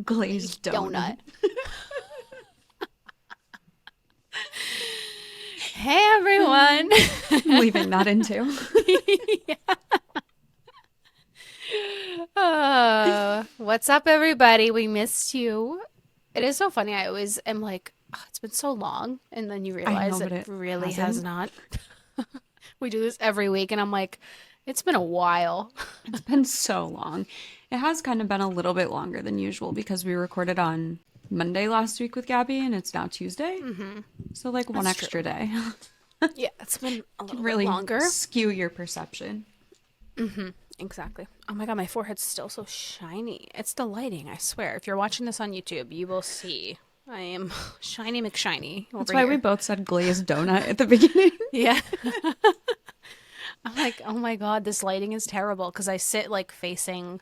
glazed donut. Hey, everyone. Leaving that in too. What's up, everybody? We missed you. It is so funny. I always am like, oh, it's been so long. And then you realize but it it really has hasn't. not. We do this every week. And I'm like, it's been a while. It's been so long. It has kind of been a little bit longer than usual because we recorded on Monday last week with Gabby and it's now Tuesday. Mm-hmm. So like one That's extra day. Yeah, it's been a little Really bit longer. skew your perception. Mm-hmm. Exactly. Oh my God, my forehead's still so shiny. It's the lighting, I swear. If you're watching this on YouTube, you will see I am shiny McShiny over That's why here. we both said glazed donut at the beginning. Yeah. I'm like, oh my God, this lighting is terrible because I sit like facing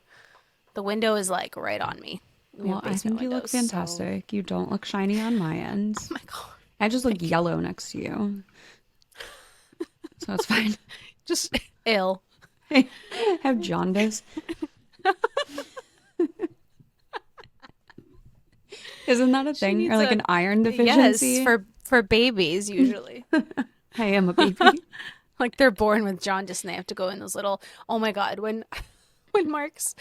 the window is like right on me. We have Well, I basement think you look windows, so- fantastic. You don't look shiny on my end. Oh my God. I just look yellow next to you. So it's fine. Just ill. I have jaundice. Isn't that a thing? Or like an iron deficiency? Yes, for babies usually. I am a baby. Like they're born with jaundice and they have to go in those little, oh my God, when Mark's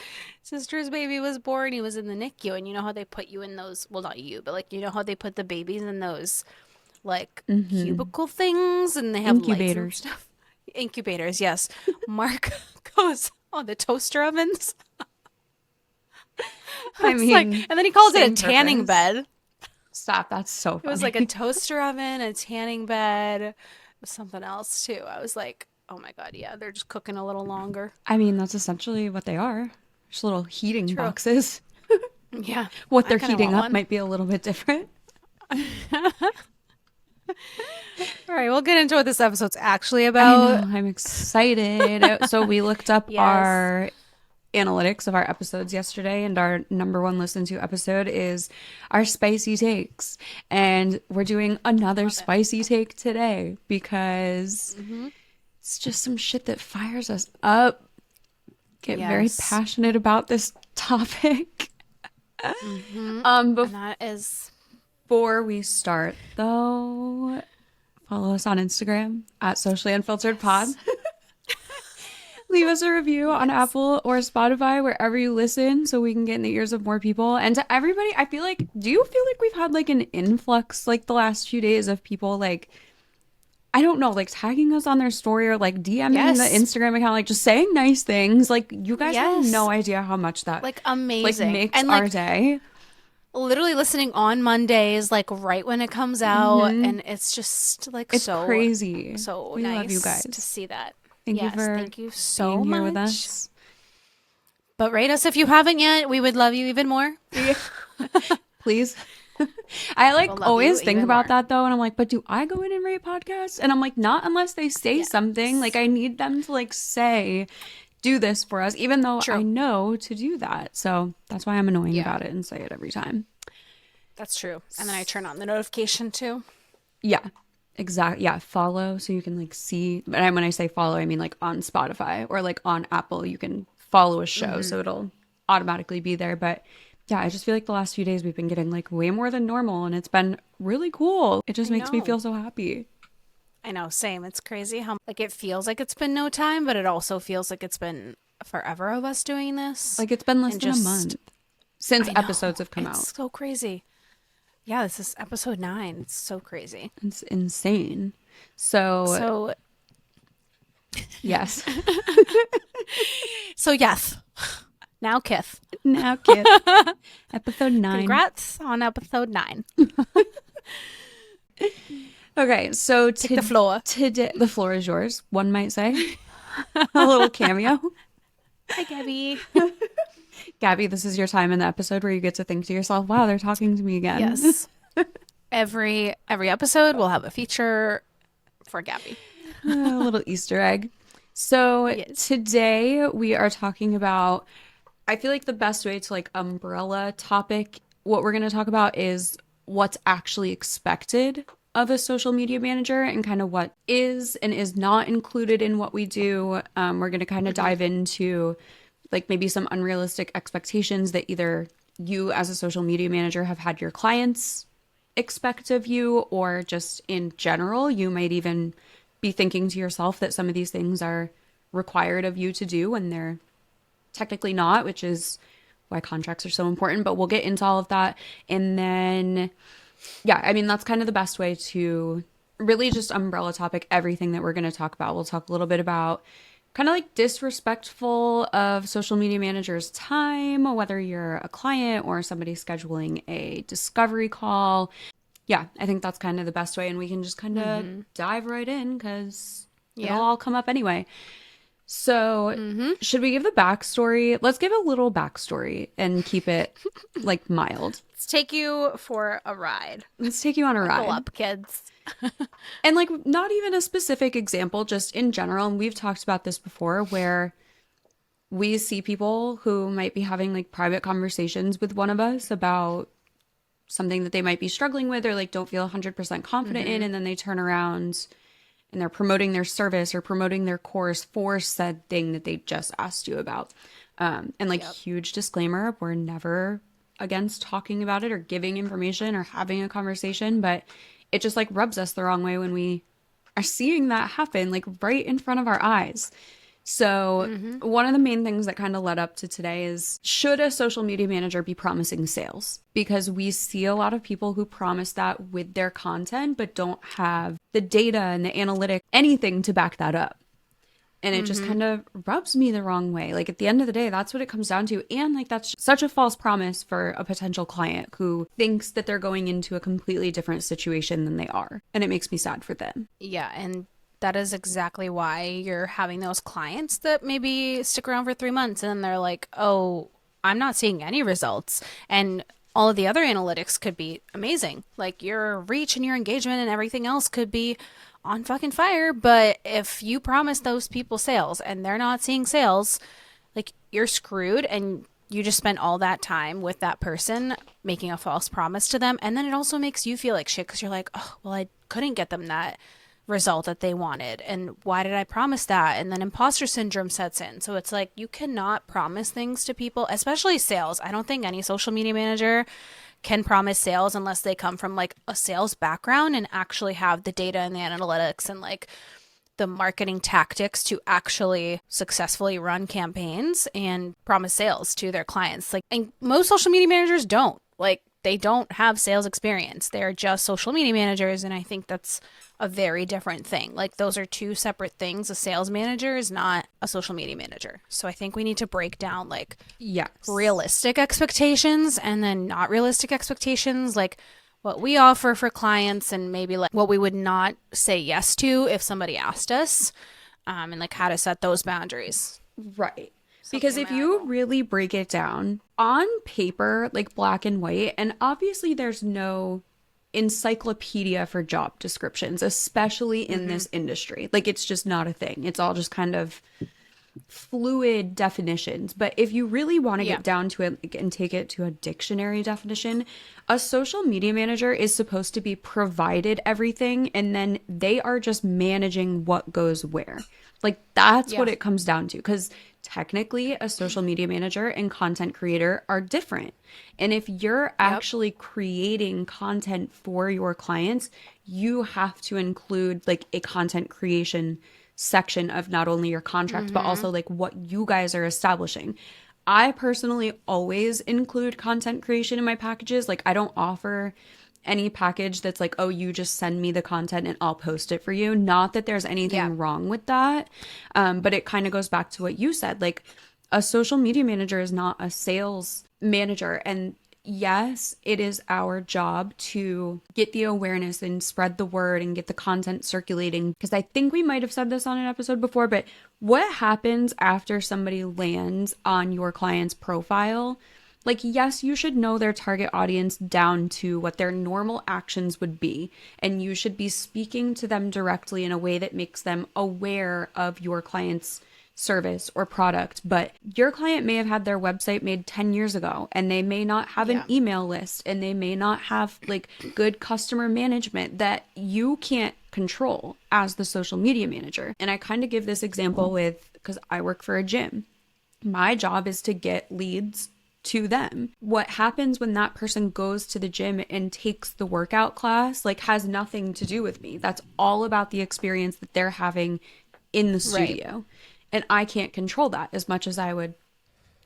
sister's baby was born, he was in the NICU, and you know how they put you in those, well, not you, but like, you know how they put the babies in those like cubicle things and they have Incubators. lights and stuff. Incubators, yes. Mark goes, oh, the toaster ovens. I mean, like, and then he calls it a same tanning purpose. bed. Stop. That's so funny. It was like a toaster oven, a tanning bed, something else too. I was like, oh my God, yeah, they're just cooking a little longer. I mean, that's essentially what they are. Just little heating boxes. Yeah. What I they're kinda heating want up one. might be a little bit different. All right, we'll get into what this episode's actually I about. know, I'm excited. So we looked up Yes. our analytics of our episodes yesterday, and our number one listened to episode is our spicy takes. And we're doing another spicy take today because it's just some shit that fires us up. Get very Yes. passionate about this topic. And that is Before we start, though, follow us on Instagram at Socially Unfiltered Pod. Leave us a review on Apple or Spotify, wherever you listen, so we can get in the ears of more people. And to everybody, I feel like, do you feel like we've had like an influx like the last few days of people like, I don't know, like tagging us on their story or like DMing Yes. the Instagram account, like just saying nice things. Like you guys have Yes. no idea how much that like like amazing. makes and our like day. literally listening on Mondays, like right when it comes out, and it's just like It's so crazy. So We nice love you guys. to see that. Thank you for thank you so being much. here with us. But rate us if you haven't yet. We would love you even more. Please. I like We'll love always you think even about more. that though, and I'm like, but do I go in and rate podcasts? And I'm like, not unless they say something. Like I need them to like say, do this for us, even though True. I know to do that. So that's why I'm annoying about it and say it every time. That's true. And then I turn on the notification too. Yeah, exactly. Yeah, follow so you can like see. But when I say follow, I mean like on Spotify or like on Apple, you can follow a show, so it'll automatically be there. But yeah, I just feel like the last few days we've been getting like way more than normal, and it's been really cool. It just makes me know. feel so happy. I know, same. It's crazy how like it feels like it's been no time, but it also feels like it's been forever of us doing this. Like it's been less And than a just- month since I know. episodes have come out. It's so crazy. Yeah, this is episode 9. It's so crazy. It's insane. So yes. So yes. Now Kith. Now, kid. Episode 9. Congrats on episode 9. Okay, so Take the floor. Today, the floor is yours. One might say a little cameo. Hi, Gabby. Gabby, this is your time in the episode where you get to think to yourself, "Wow, they're talking to me again." Yes. Every episode we'll have a feature for Gabby. A little Easter egg. So Yes. today we are talking about, I feel like the best way to like umbrella topic, what we're going to talk about is what's actually expected of a social media manager and kind of what is and is not included in what we do. We're going to kind of dive into like maybe some unrealistic expectations that either you as a social media manager have had your clients expect of you, or just in general, you might even be thinking to yourself that some of these things are required of you to do when they're technically not, which is why contracts are so important. But we'll get into all of that. And then, yeah, I mean, that's kind of the best way to really just umbrella topic everything that we're going to talk about. We'll talk a little bit about kind of like disrespectful of social media managers' time, whether you're a client or somebody scheduling a discovery call. Yeah, I think that's kind of the best way. And we can just kind of dive right in because it'll all come up anyway. So should we give the backstory? Let's give a little backstory and keep it like mild. Let's take you for a ride. Let's take you on a ride. Buckle up, kids. And like not even a specific example, just in general. And we've talked about this before where we see people who might be having like private conversations with one of us about something that they might be struggling with or like don't feel 100% confident in. And then they turn around and they're promoting their service or promoting their course for said thing that they just asked you about. And like huge disclaimer, we're never against talking about it or giving information or having a conversation, but it just like rubs us the wrong way when we are seeing that happen like right in front of our eyes. So one of the main things that kind of led up to today is, should a social media manager be promising sales? Because we see a lot of people who promise that with their content, but don't have the data and the analytics, anything to back that up. And it just kind of rubs me the wrong way. Like at the end of the day, that's what it comes down to. And like that's such a false promise for a potential client who thinks that they're going into a completely different situation than they are. And it makes me sad for them. Yeah, and that is exactly why you're having those clients that maybe stick around for 3 months and then they're like, oh, I'm not seeing any results. And all of the other analytics could be amazing. Like your reach and your engagement and everything else could be on fucking fire. But if you promise those people sales and they're not seeing sales, like you're screwed, and you just spent all that time with that person making a false promise to them. And then it also makes you feel like shit because you're like, oh, well, I couldn't get them that result that they wanted, and why did I promise that? And then imposter syndrome sets in. So it's like you cannot promise things to people, especially sales. I don't think any social media manager can promise sales unless they come from like a sales background and actually have the data and the analytics and like the marketing tactics to actually successfully run campaigns and promise sales to their clients. Like, and most social media managers don't. Like, they don't have sales experience. They're just social media managers. And I think that's a very different thing. Like, those are two separate things. A sales manager is not a social media manager. So I think we need to break down like realistic expectations and then not realistic expectations. Like what we offer for clients and maybe like what we would not say yes to if somebody asked us, and like how to set those boundaries. Right. Because if you really break it down on paper, like black and white, and obviously there's no encyclopedia for job descriptions, especially in this industry. Like it's just not a thing. It's all just kind of fluid definitions. But if you really want to get down to it and take it to a dictionary definition, a social media manager is supposed to be provided everything and then they are just managing what goes where. Like that's what it comes down to, because technically a social media manager and content creator are different. And if you're actually creating content for your clients, you have to include like a content creation section of not only your contract, but also like what you guys are establishing. I personally always include content creation in my packages. Like I don't offer any package that's like, oh, you just send me the content and I'll post it for you. Not that there's anything wrong with that. But it kind of goes back to what you said. Like a social media manager is not a sales manager. And yes, it is our job to get the awareness and spread the word and get the content circulating. Because I think we might have said this on an episode before, but what happens after somebody lands on your client's profile? Like, yes, you should know their target audience down to what their normal actions would be. And you should be speaking to them directly in a way that makes them aware of your client's service or product. But your client may have had their website made 10 years ago and they may not have an email list and they may not have like good customer management that you can't control as the social media manager. And I kind of give this example with, because I work for a gym. My job is to get leads to them. What happens when that person goes to the gym and takes the workout class, like, has nothing to do with me. That's all about the experience that they're having in the studio. Right. And I can't control that as much as I would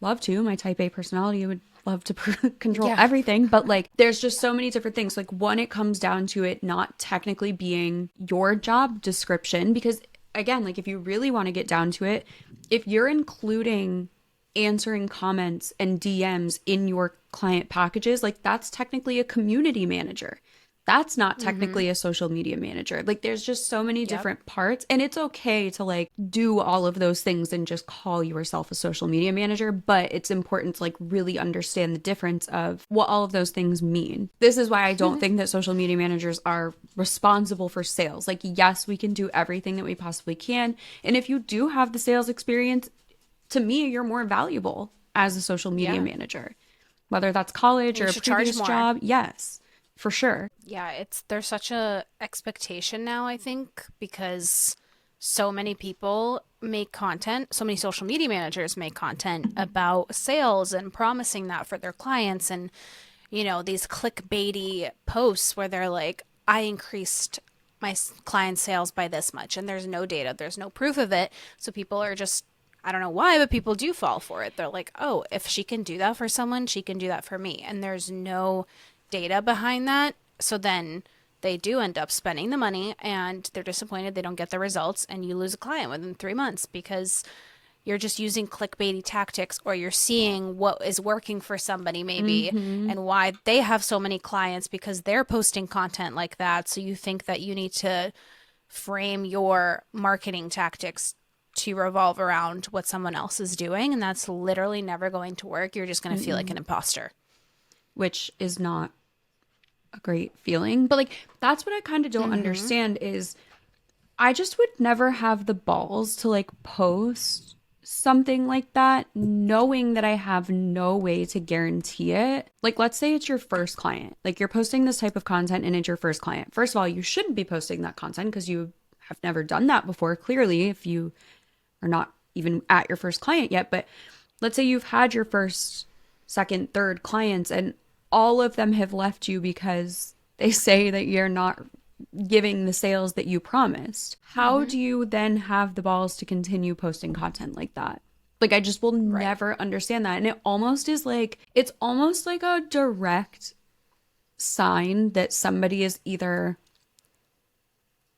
love to. My type A personality would love to control everything. But like, there's just so many different things. Like, one, it comes down to it not technically being your job description. Because again, like, if you really want to get down to it, if you're including answering comments and DMs in your client packages, like, that's technically a community manager. That's not technically a social media manager. Like, there's just so many different parts, and it's okay to like do all of those things and just call yourself a social media manager. But it's important to like really understand the difference of what all of those things mean. This is why I don't think that social media managers are responsible for sales. Like, yes, we can do everything that we possibly can. And if you do have the sales experience, to me, you're more valuable as a social media manager, whether that's college or a previous job. Yes. For sure. Yeah, there's such a expectation now, I think, because so many people make content, so many social media managers make content about sales and promising that for their clients, and, you know, these clickbaity posts where they're like, I increased my client sales by this much, and there's no data, there's no proof of it. So people are just, I don't know why, but people do fall for it. They're like, oh, if she can do that for someone, she can do that for me. And there's no data behind that. So then they do end up spending the money and they're disappointed they don't get the results, and you lose a client within 3 months because you're just using clickbaity tactics, or you're seeing what is working for somebody maybe and why they have so many clients because they're posting content like that. So you think that you need to frame your marketing tactics to revolve around what someone else is doing, and that's literally never going to work. You're just going to feel like an imposter. Which is not a great feeling. But like, that's what I kind of don't understand is I just would never have the balls to like post something like that, knowing that I have no way to guarantee it. Like, let's say it's your first client. Like, you're posting this type of content and it's your first client. First of all, you shouldn't be posting that content because you have never done that before, clearly, if you are not even at your first client yet. But let's say you've had your first, second, third clients and all of them have left you because they say that you're not giving the sales that you promised. How do you then have the balls to continue posting content like that? Like, I just will never understand that. And it almost is like, it's almost like a direct sign that somebody is either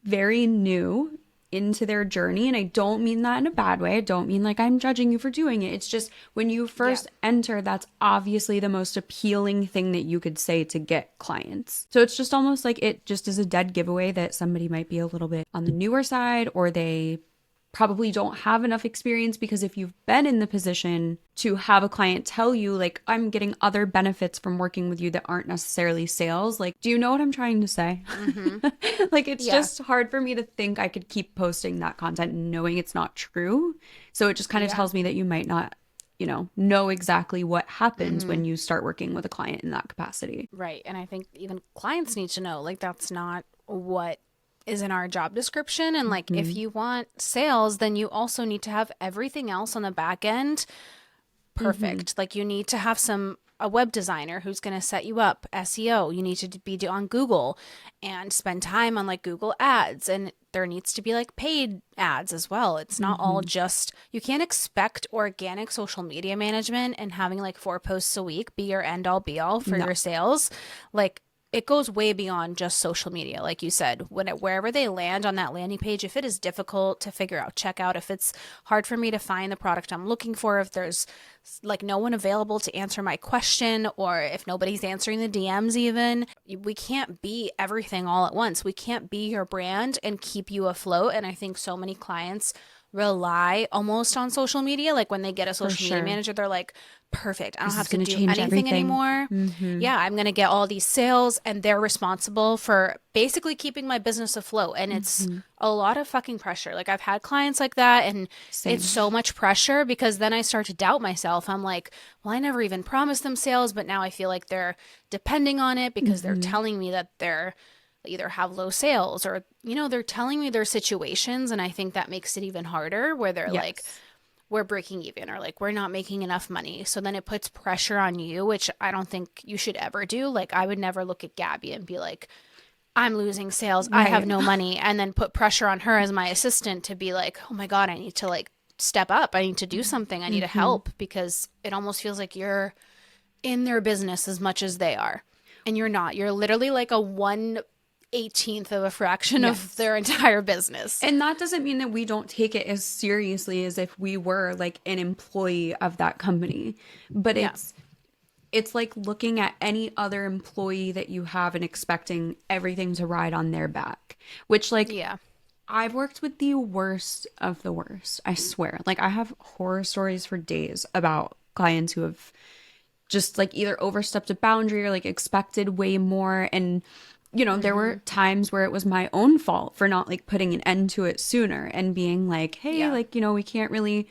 very new into their journey, and I don't mean that in a bad way. I don't mean like I'm judging you for doing it. It's just when you first enter, that's obviously the most appealing thing that you could say to get clients. So it's just almost like it just is a dead giveaway that somebody might be a little bit on the newer side, or they probably don't have enough experience, because if you've been in the position to have a client tell you like, I'm getting other benefits from working with you that aren't necessarily sales, like, do you know what I'm trying to say? Like, it's just hard for me to think I could keep posting that content knowing it's not true. So it just kind of tells me that you might not, you know exactly what happens when you start working with a client in that capacity. Right. And I think even clients need to know, like, that's not what is in our job description. And like, if you want sales, then you also need to have everything else on the back end perfect. Like, you need to have a web designer who's going to set you up, SEO. You need to be on Google and spend time on like Google ads, and there needs to be like paid ads as well. It's not all just, you can't expect organic social media management and having like 4 posts a week be your end all be all for your sales. Like, it goes way beyond just social media. Like you said, wherever they land on that landing page, if it is difficult to figure out checkout, if it's hard for me to find the product I'm looking for, if there's like no one available to answer my question, or if nobody's answering the DMs even, we can't be everything all at once. We can't be your brand and keep you afloat. And I think so many clients rely almost on social media. Like, when they get a social media manager, they're like, perfect, I don't have to do anything anymore. Yeah, I'm going to get all these sales, and they're responsible for basically keeping my business afloat. And it's a lot of fucking pressure. Like, I've had clients like that, and it's so much pressure, because then I start to doubt myself. I'm like, well, I never even promised them sales, but now I feel like they're depending on it because they're telling me that they're either have low sales, or, you know, they're telling me their situations. And I think that makes it even harder, where they're like, we're breaking even, or like we're not making enough money. So then it puts pressure on you, which I don't think you should ever do. Like I would never look at Gabby and be like, I'm losing sales, I have Right. no money, and then put pressure on her as my assistant to be like, oh my God, I need to like step up. I need to do something. I need to help, because it almost feels like you're in their business as much as they are. And you're not. You're literally like a 1/18th of a fraction of their entire business. And that doesn't mean that we don't take it as seriously as if we were like an employee of that company. But it's like looking at any other employee that you have and expecting everything to ride on their back, which like I've worked with the worst of the worst, I swear. Like I have horror stories for days about clients who have just like either overstepped a boundary or like expected way more. And you know, there were times where it was my own fault for not like putting an end to it sooner and being like, hey, like, you know, we can't really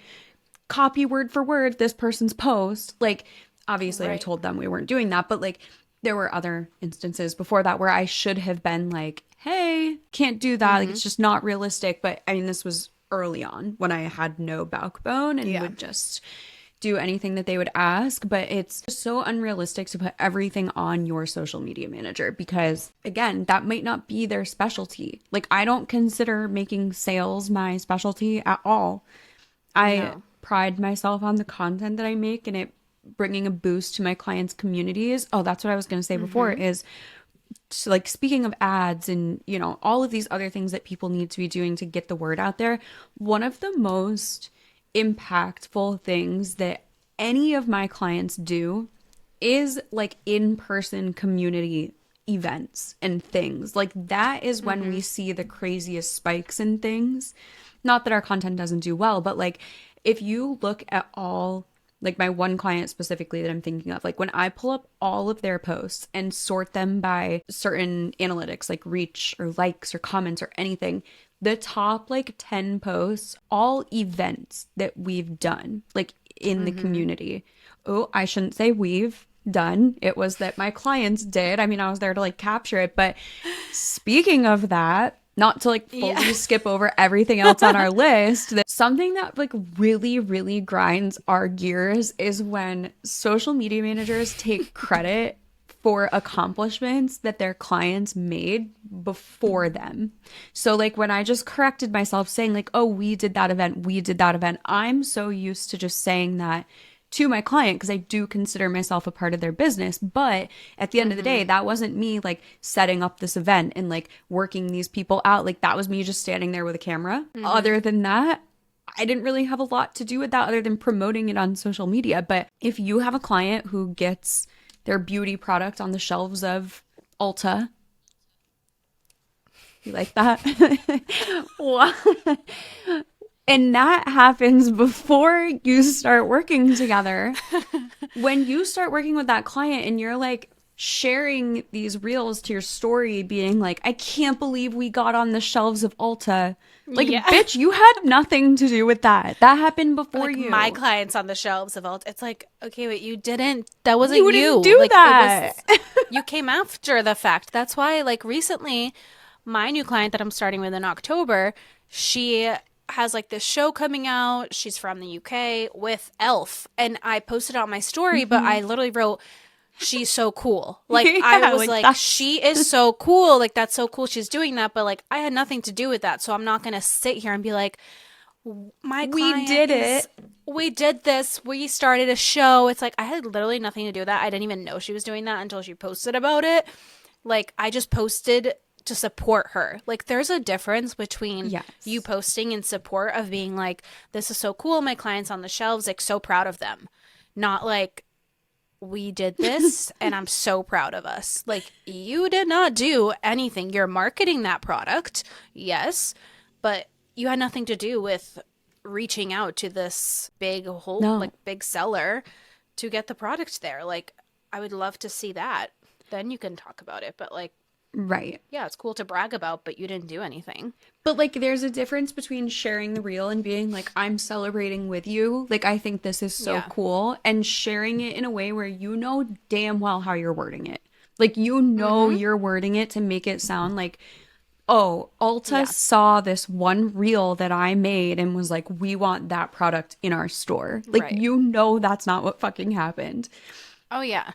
copy word for word this person's post. Like, obviously I told them we weren't doing that, but like there were other instances before that where I should have been like, hey, can't do that. Like, it's just not realistic. But I mean, this was early on when I had no backbone and would just do anything that they would ask. But it's so unrealistic to put everything on your social media manager because, again, that might not be their specialty. Like, I don't consider making sales my specialty at all. I pride myself on the content that I make and it bringing a boost to my clients' communities. Oh, that's what I was going to say before is, so like, speaking of ads and, you know, all of these other things that people need to be doing to get the word out there, one of the most impactful things that any of my clients do is like in-person community events and things. Like that is when we see the craziest spikes in things. Not that our content doesn't do well, but like if you look at all, like my one client specifically that I'm thinking of, like when I pull up all of their posts and sort them by certain analytics like reach or likes or comments or anything, the top like 10 posts, all events that we've done like in the community. Oh, I shouldn't say we've done. It was that my clients did. I mean, I was there to like capture it. But speaking of that, not to like fully skip over everything else on our list, that something that like really, really grinds our gears is when social media managers take credit for accomplishments that their clients made before them. So like when I just corrected myself saying like, oh, we did that event. I'm so used to just saying that to my client because I do consider myself a part of their business. But at the end of the day, that wasn't me like setting up this event and like working these people out. Like that was me just standing there with a camera. Other than that, I didn't really have a lot to do with that other than promoting it on social media. But if you have a client who gets their beauty product on the shelves of Ulta, you like that? And that happens before you start working together. When you start working with that client and you're like sharing these reels to your story being like, I can't believe we got on the shelves of Ulta. Like, bitch, you had nothing to do with that. That happened before like you. my clients on the shelves of Ulta. It's like, okay, wait, you didn't. That wasn't You you. didn't do like, that. You came after the fact. That's why, like, recently, my new client that I'm starting with in October, she has like this show coming out. She's from the UK with Elf, and I posted it on my story, but I literally wrote, she's so cool. Like, I was like she is so cool. Like, that's so cool she's doing that. But like, I had nothing to do with that. So I'm not going to sit here and be like, we did this. We started a show. It's like, I had literally nothing to do with that. I didn't even know she was doing that until she posted about it. Like, I just posted to support her. Like, there's a difference between you posting in support of being like, this is so cool, my client's on the shelves, like, so proud of them. Not like, we did this and I'm so proud of us. Like, you did not do anything. You're marketing that product, yes, but you had nothing to do with reaching out to this big like big seller to get the product there. Like, I would love to see that. Then you can talk about it. But like, right. Yeah, it's cool to brag about, but you didn't do anything. But like, there's a difference between sharing the reel and being like, I'm celebrating with you. Like, I think this is so cool. And sharing it in a way where you know damn well how you're wording it. Like, you know you're wording it to make it sound like oh, Ulta Yeah. saw this one reel that I made and was like, we want that product in our store. Like, Right. you know, that's not what fucking happened. Oh yeah.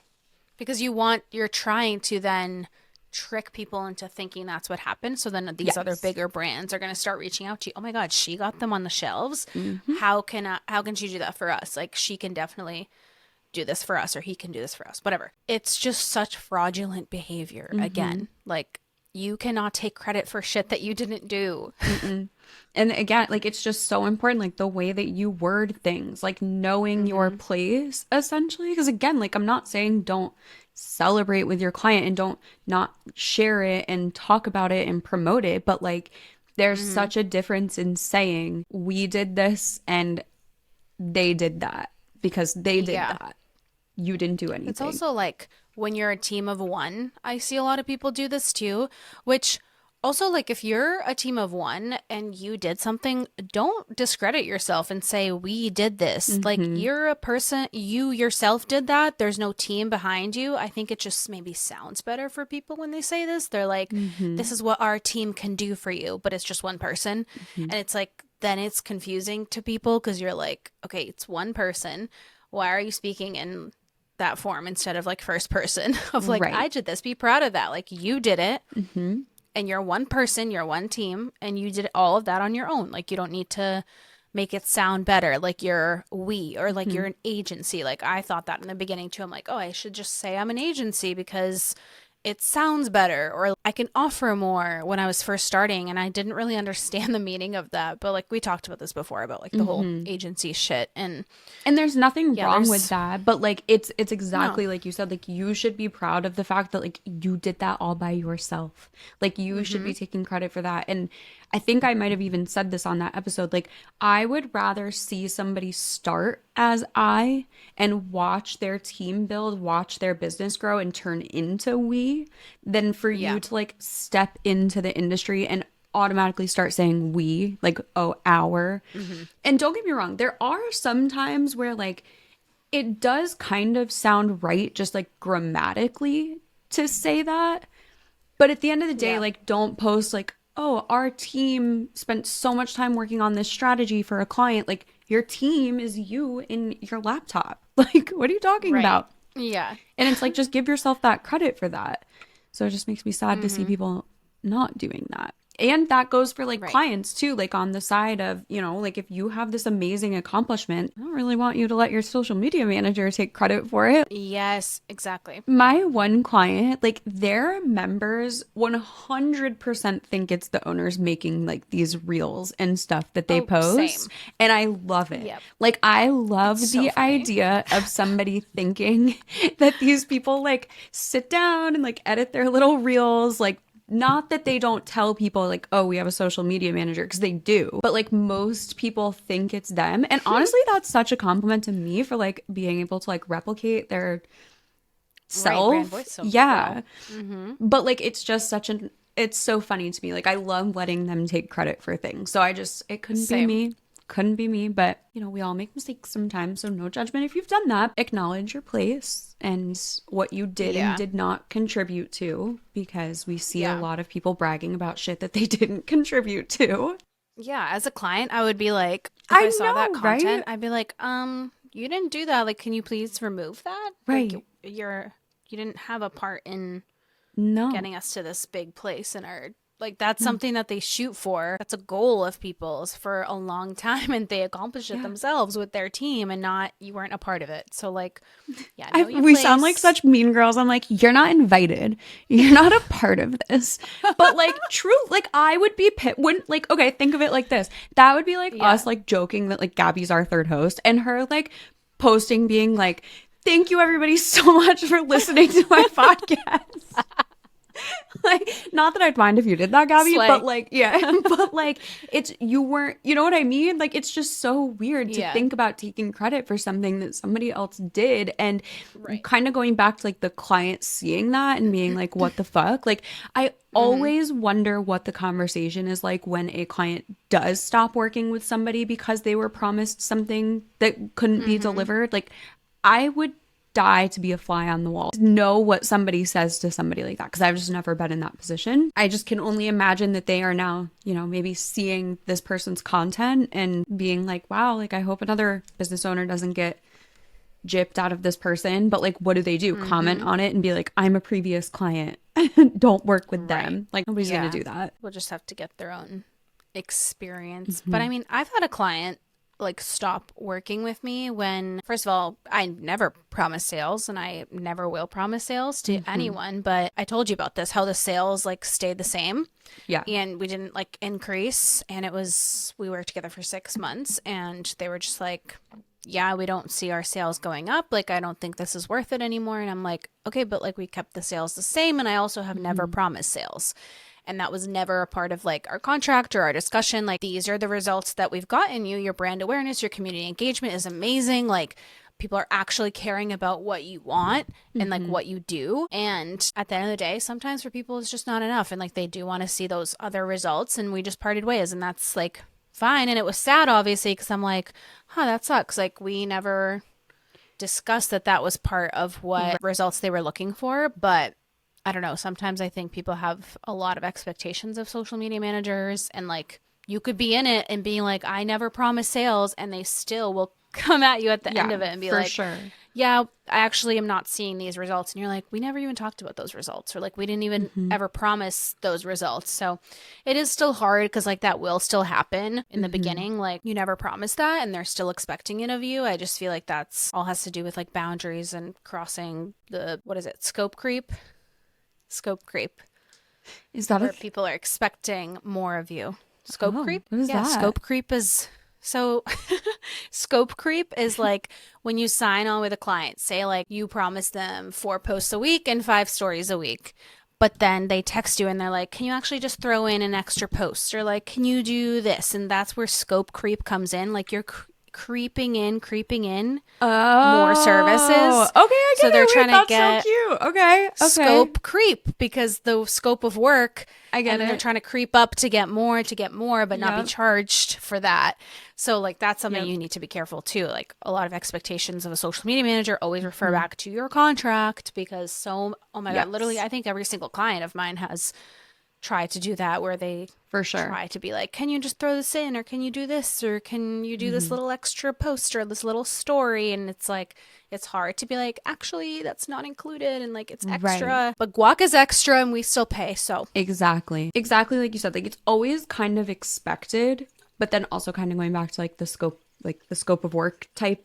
Because you're trying to then trick people into thinking that's what happened. So then these other Yes. bigger brands are going to start reaching out to you. Oh my God, she got them on the shelves. Mm-hmm. How can she do that for us? Like she can definitely do this for us, or he can do this for us. Whatever. It's just such fraudulent behavior Mm-hmm. again. Like you cannot take credit for shit that you didn't do. Mm-mm. And again, like it's just so important, like the way that you word things, like knowing your place essentially. Because again, like I'm not saying don't celebrate with your client and don't not share it and talk about it and promote it, but like there's such a difference in saying we did this and they did that because they did Yeah. that. You didn't do anything. It's also like when you're a team of one, I see a lot of people do this too, which also like if you're a team of one and you did something, don't discredit yourself and say we did this. Like you're a person, you yourself did that. There's no team behind you. I think it just maybe sounds better for people when they say this. They're like, this is what our team can do for you, but it's just one person. And it's like, then it's confusing to people because you're like, okay, it's one person. Why are you speaking in that form instead of like first person of like, Right. I did this, be proud of that. Like you did it Mm-hmm. and you're one person, you're one team, and you did all of that on your own. Like you don't need to make it sound better like you're we or like you're an agency. Like I thought that in the beginning too. I'm like, oh, I should just say I'm an agency because it sounds better, or I can offer more when I was first starting and I didn't really understand the meaning of that. But like we talked about this before about like the whole agency shit, and there's nothing Yeah, wrong there's- with that, but like it's exactly No. like you said, like you should be proud of the fact that like you did that all by yourself. Like you should be taking credit for that. And I think I might have even said this on that episode. Like I would rather see somebody start as I and watch their team build, watch their business grow and turn into we than for Yeah. you to like step into the industry and automatically start saying we, like, oh, our. And don't get me wrong, there are some times where like it does kind of sound right, just like grammatically to say that. But at the end of the day, Yeah. like, don't post like, oh, our team spent so much time working on this strategy for a client. Like, your team is you in your laptop. Like, what are you talking Right. about? Yeah. And it's like, just give yourself that credit for that. So it just makes me sad to see people not doing that. And that goes for like Right. clients too, like on the side of, you know, like if you have this amazing accomplishment, I don't really want you to let your social media manager take credit for it. Yes, exactly. My one client, like their members 100% think it's the owners making like these reels and stuff that they Oh, post. same. And I love it. Yep. Like I love It's so the funny. idea of somebody thinking that these people like sit down and like edit their little reels, like not that they don't tell people like, oh, we have a social media manager, because they do, but like most people think it's them. And honestly, that's such a compliment to me for like being able to like replicate their self. brand voice so Yeah. well. But like it's just such an it's so funny to me. Like I love letting them take credit for things. So it couldn't Same. be me. Couldn't be me, but you know, we all make mistakes sometimes, so no judgment if you've done that. Acknowledge your place and what you did Yeah. and did not contribute to, because we see Yeah. a lot of people bragging about shit that they didn't contribute to. Yeah, as a client, I would be like, if I I saw that know, content, right? I'd be like, you didn't do that. Like, can you please remove that? Right. Like, you didn't have a part in No. getting us to this big place in our like that's something that they shoot for. That's a goal of people's for a long time, and they accomplish it themselves with their team, and not you weren't a part of it. So like, yeah, know your We sound like place. such mean girls. I'm like, you're not invited. You're not a part of this. But like, true, like I would be when like, okay, think of it like this. That would be like Yeah. us like joking that like Gabby's our third host, and her like posting being like, thank you everybody so much for listening to my podcast. Like, not that I'd mind if you did that, Gabby, Slay. but like, yeah, but like, it's, you weren't, you know what I mean? Like, it's just so weird to Yeah. think about taking credit for something that somebody else did. And Right. kind of going back to like the client seeing that and being like, what the fuck? Like, I always wonder what the conversation is like when a client does stop working with somebody because they were promised something that couldn't be delivered. Like, I would die to be a fly on the wall. Know what somebody says to somebody like that, because I've just never been in that position. I just can only imagine that they are now, you know, maybe seeing this person's content and being like, wow, like I hope another business owner doesn't get gypped out of this person. But like, what do they do? Comment on it and be like, I'm a previous client. Don't work with them. Like, nobody's gonna do that. We'll just have to get their own experience. But I mean, I've had a client like stop working with me when, first of all, I never promise sales and I never will promise sales to anyone, but I told you about this, how the sales like stayed the same. Yeah. And we didn't like increase, and we worked together for 6 months, and they were just like, yeah, we don't see our sales going up. Like, I don't think this is worth it anymore. And I'm like, okay, but like we kept the sales the same. And I also have never promised sales. And that was never a part of like our contract or our discussion. Like, these are the results that we've gotten you. Your brand awareness, your community engagement is amazing. Like, people are actually caring about what you want and like what you do. And at the end of the day, sometimes for people, it's just not enough. And like, they do want to see those other results. And we just parted ways. And that's like fine. And it was sad, obviously, because I'm like, that sucks. Like, we never discussed that was part of what results they were looking for. But I don't know. Sometimes I think people have a lot of expectations of social media managers, and like, you could be in it and being like, I never promised sales, and they still will come at you at the end of it and be like, sure. Yeah, I actually am not seeing these results. And you're like, we never even talked about those results, or like, we didn't even ever promise those results. So it is still hard, because like that will still happen in the beginning. Like, you never promised that and they're still expecting it of you. I just feel like that's all has to do with like boundaries and crossing the, scope creep. Is that where people are expecting more of you? Scope creep? What is that? Scope creep is so scope creep is like when you sign on with a client, say like you promise them 4 posts a week and 5 stories a week, but then they text you and they're like, can you actually just throw in an extra post, or like, can you do this? And that's where scope creep comes in. Like, you're creeping in more services. Okay, I get so they're it. trying That's to get so cute. Okay. scope creep, because the scope of work, I get and it. they're trying to creep up to get more, but not be charged for that. So like, that's something you need to be careful too. Like, a lot of expectations of a social media manager always refer back to your contract, because oh my God, literally, I think every single client of mine has tried to do that, where they for sure try to be like, can you just throw this in, or can you do this, or can you do this little extra post or this little story? And it's like, it's hard to be like, actually, that's not included, and like, it's extra. Right. But guac is extra and we still pay. So exactly like you said, like, it's always kind of expected, but then also kind of going back to like the scope of work type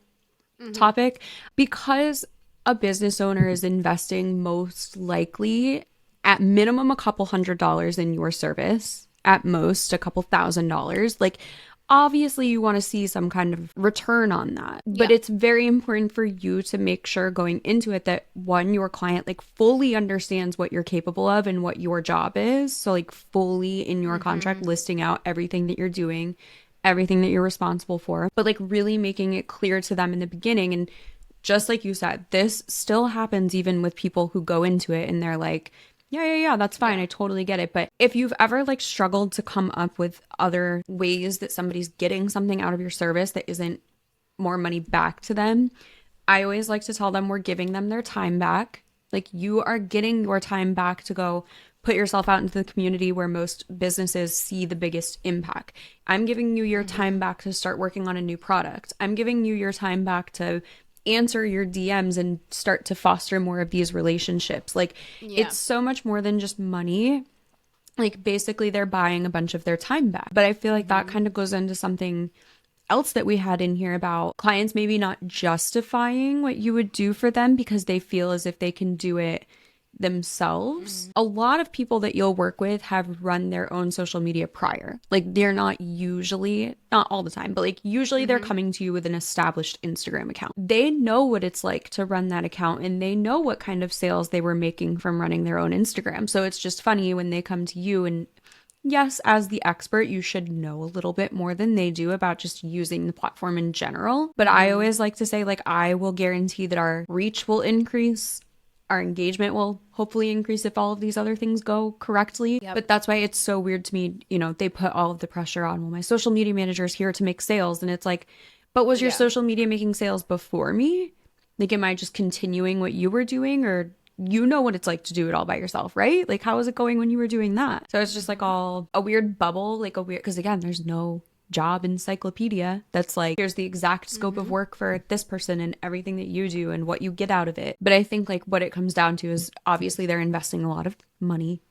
topic, because a business owner is investing most likely at minimum a couple $100s in your service, at most a couple $1,000s. Like, obviously you want to see some kind of return on that, but it's very important for you to make sure going into it that, one, your client like fully understands what you're capable of and what your job is. So like, fully in your contract listing out everything that you're doing, everything that you're responsible for, but like really making it clear to them in the beginning. And just like you said, this still happens even with people who go into it and they're like, yeah, that's fine. I totally get it. But if you've ever like struggled to come up with other ways that somebody's getting something out of your service that isn't more money back to them, I always like to tell them we're giving them their time back. Like, you are getting your time back to go put yourself out into the community where most businesses see the biggest impact. I'm giving you your time back to start working on a new product. I'm giving you your time back to answer your DMs and start to foster more of these relationships. Like, it's so much more than just money. Like, basically they're buying a bunch of their time back. But I feel like that kind of goes into something else that we had in here about clients maybe not justifying what you would do for them because they feel as if they can do it themselves. A lot of people that you'll work with have run their own social media prior. Like, they're not usually, not all the time, but like usually they're coming to you with an established Instagram account. They know what it's like to run that account, and they know what kind of sales they were making from running their own Instagram. So it's just funny when they come to you, and yes, as the expert, you should know a little bit more than they do about just using the platform in general. But I always like to say, like, I will guarantee that our reach will increase. Our engagement will hopefully increase if all of these other things go correctly. But that's why it's so weird to me, you know, they put all of the pressure on, well, my social media manager is here to make sales. And it's like, but was your social media making sales before me? Like, am I just continuing what you were doing, or you know what it's like to do it all by yourself, right? Like, how was it going when you were doing that? So it's just like all a weird bubble, like a weird, because again, there's no job encyclopedia that's like, here's the exact scope of work for this person and everything that you do and what you get out of it. But I think like what it comes down to is obviously they're investing a lot of money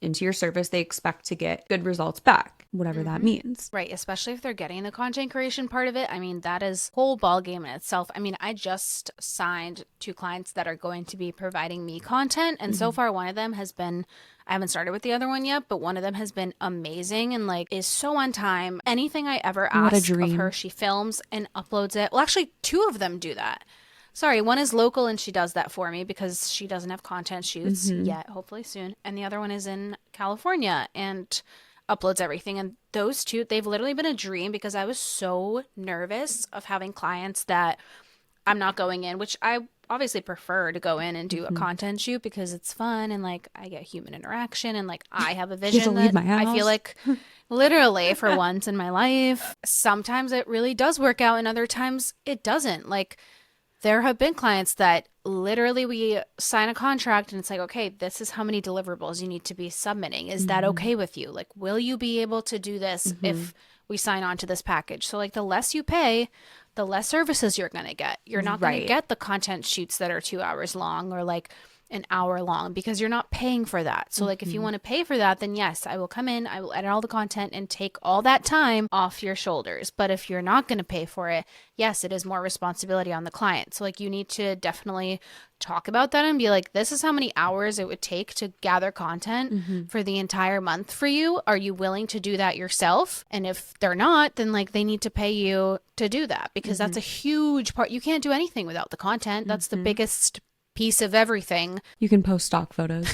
into your service. They expect to get good results back, whatever that means. Right, especially if they're getting the content creation part of it. I mean, that is whole ball game in itself. I mean, I just signed 2 clients that are going to be providing me content, and so far one of them has been, I haven't started with the other one yet, but one of them has been amazing and like is so on time. Anything I ever What a ask of dream. her, she films and uploads it. Well, actually 2 of them do that. Sorry, one is local and she does that for me because she doesn't have content shoots yet, hopefully soon. And the other one is in California and uploads everything. And those 2, they've literally been a dream because I was so nervous of having clients that I'm not going in, which I obviously prefer to go in and do a content shoot because it's fun and like I get human interaction and like I have a vision that I feel like literally for once in my life, sometimes it really does work out and other times it doesn't. Like, there have been clients that literally we sign a contract and it's like, okay, this is how many deliverables you need to be submitting. Is that okay with you? Like, will you be able to do this if we sign on to this package? So like the less you pay, the less services you're going to get. You're not going to get the content shoots that are 2 hours long or like an hour long because you're not paying for that. So like if you want to pay for that, then yes, I will come in, I will edit all the content and take all that time off your shoulders. But if you're not going to pay for it, yes, it is more responsibility on the client. So like you need to definitely talk about that and be like, this is how many hours it would take to gather content for the entire month for you. Are you willing to do that yourself? And if they're not, then like they need to pay you to do that because that's a huge part. You can't do anything without the content. That's the biggest piece of everything. You can post stock photos.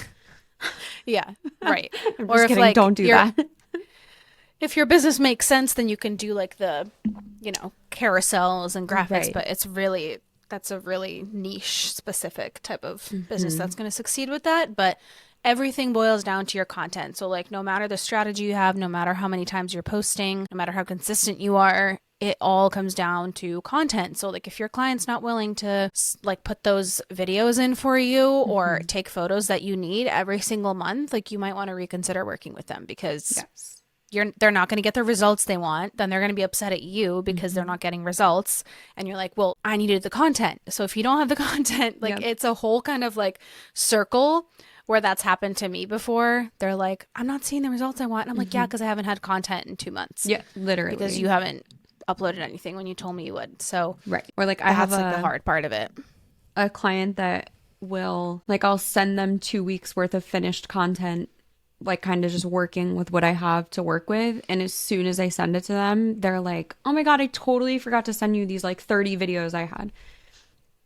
Yeah, right. Or if like don't do that. If your business makes sense, then you can do like the, carousels and graphics, but that's a really niche specific type of business that's going to succeed with that. But everything boils down to your content. So like no matter the strategy you have, no matter how many times you're posting, no matter how consistent you are, it all comes down to content. So like if your client's not willing to like put those videos in for you or take photos that you need every single month, like you might want to reconsider working with them because they're not going to get the results they want. Then they're going to be upset at you because they're not getting results. And you're like, well, I needed the content. So if you don't have the content, like it's a whole kind of like circle where that's happened to me before. They're like, I'm not seeing the results I want. And I'm like, yeah, because I haven't had content in 2 months. Yeah, literally. Because you haven't uploaded anything when you told me you would. So or like I have like the hard part of it. A client that will like I'll send them 2 weeks worth of finished content, like kind of just working with what I have to work with, and as soon as I send it to them, they're like, oh my god, I totally forgot to send you these like 30 videos I had.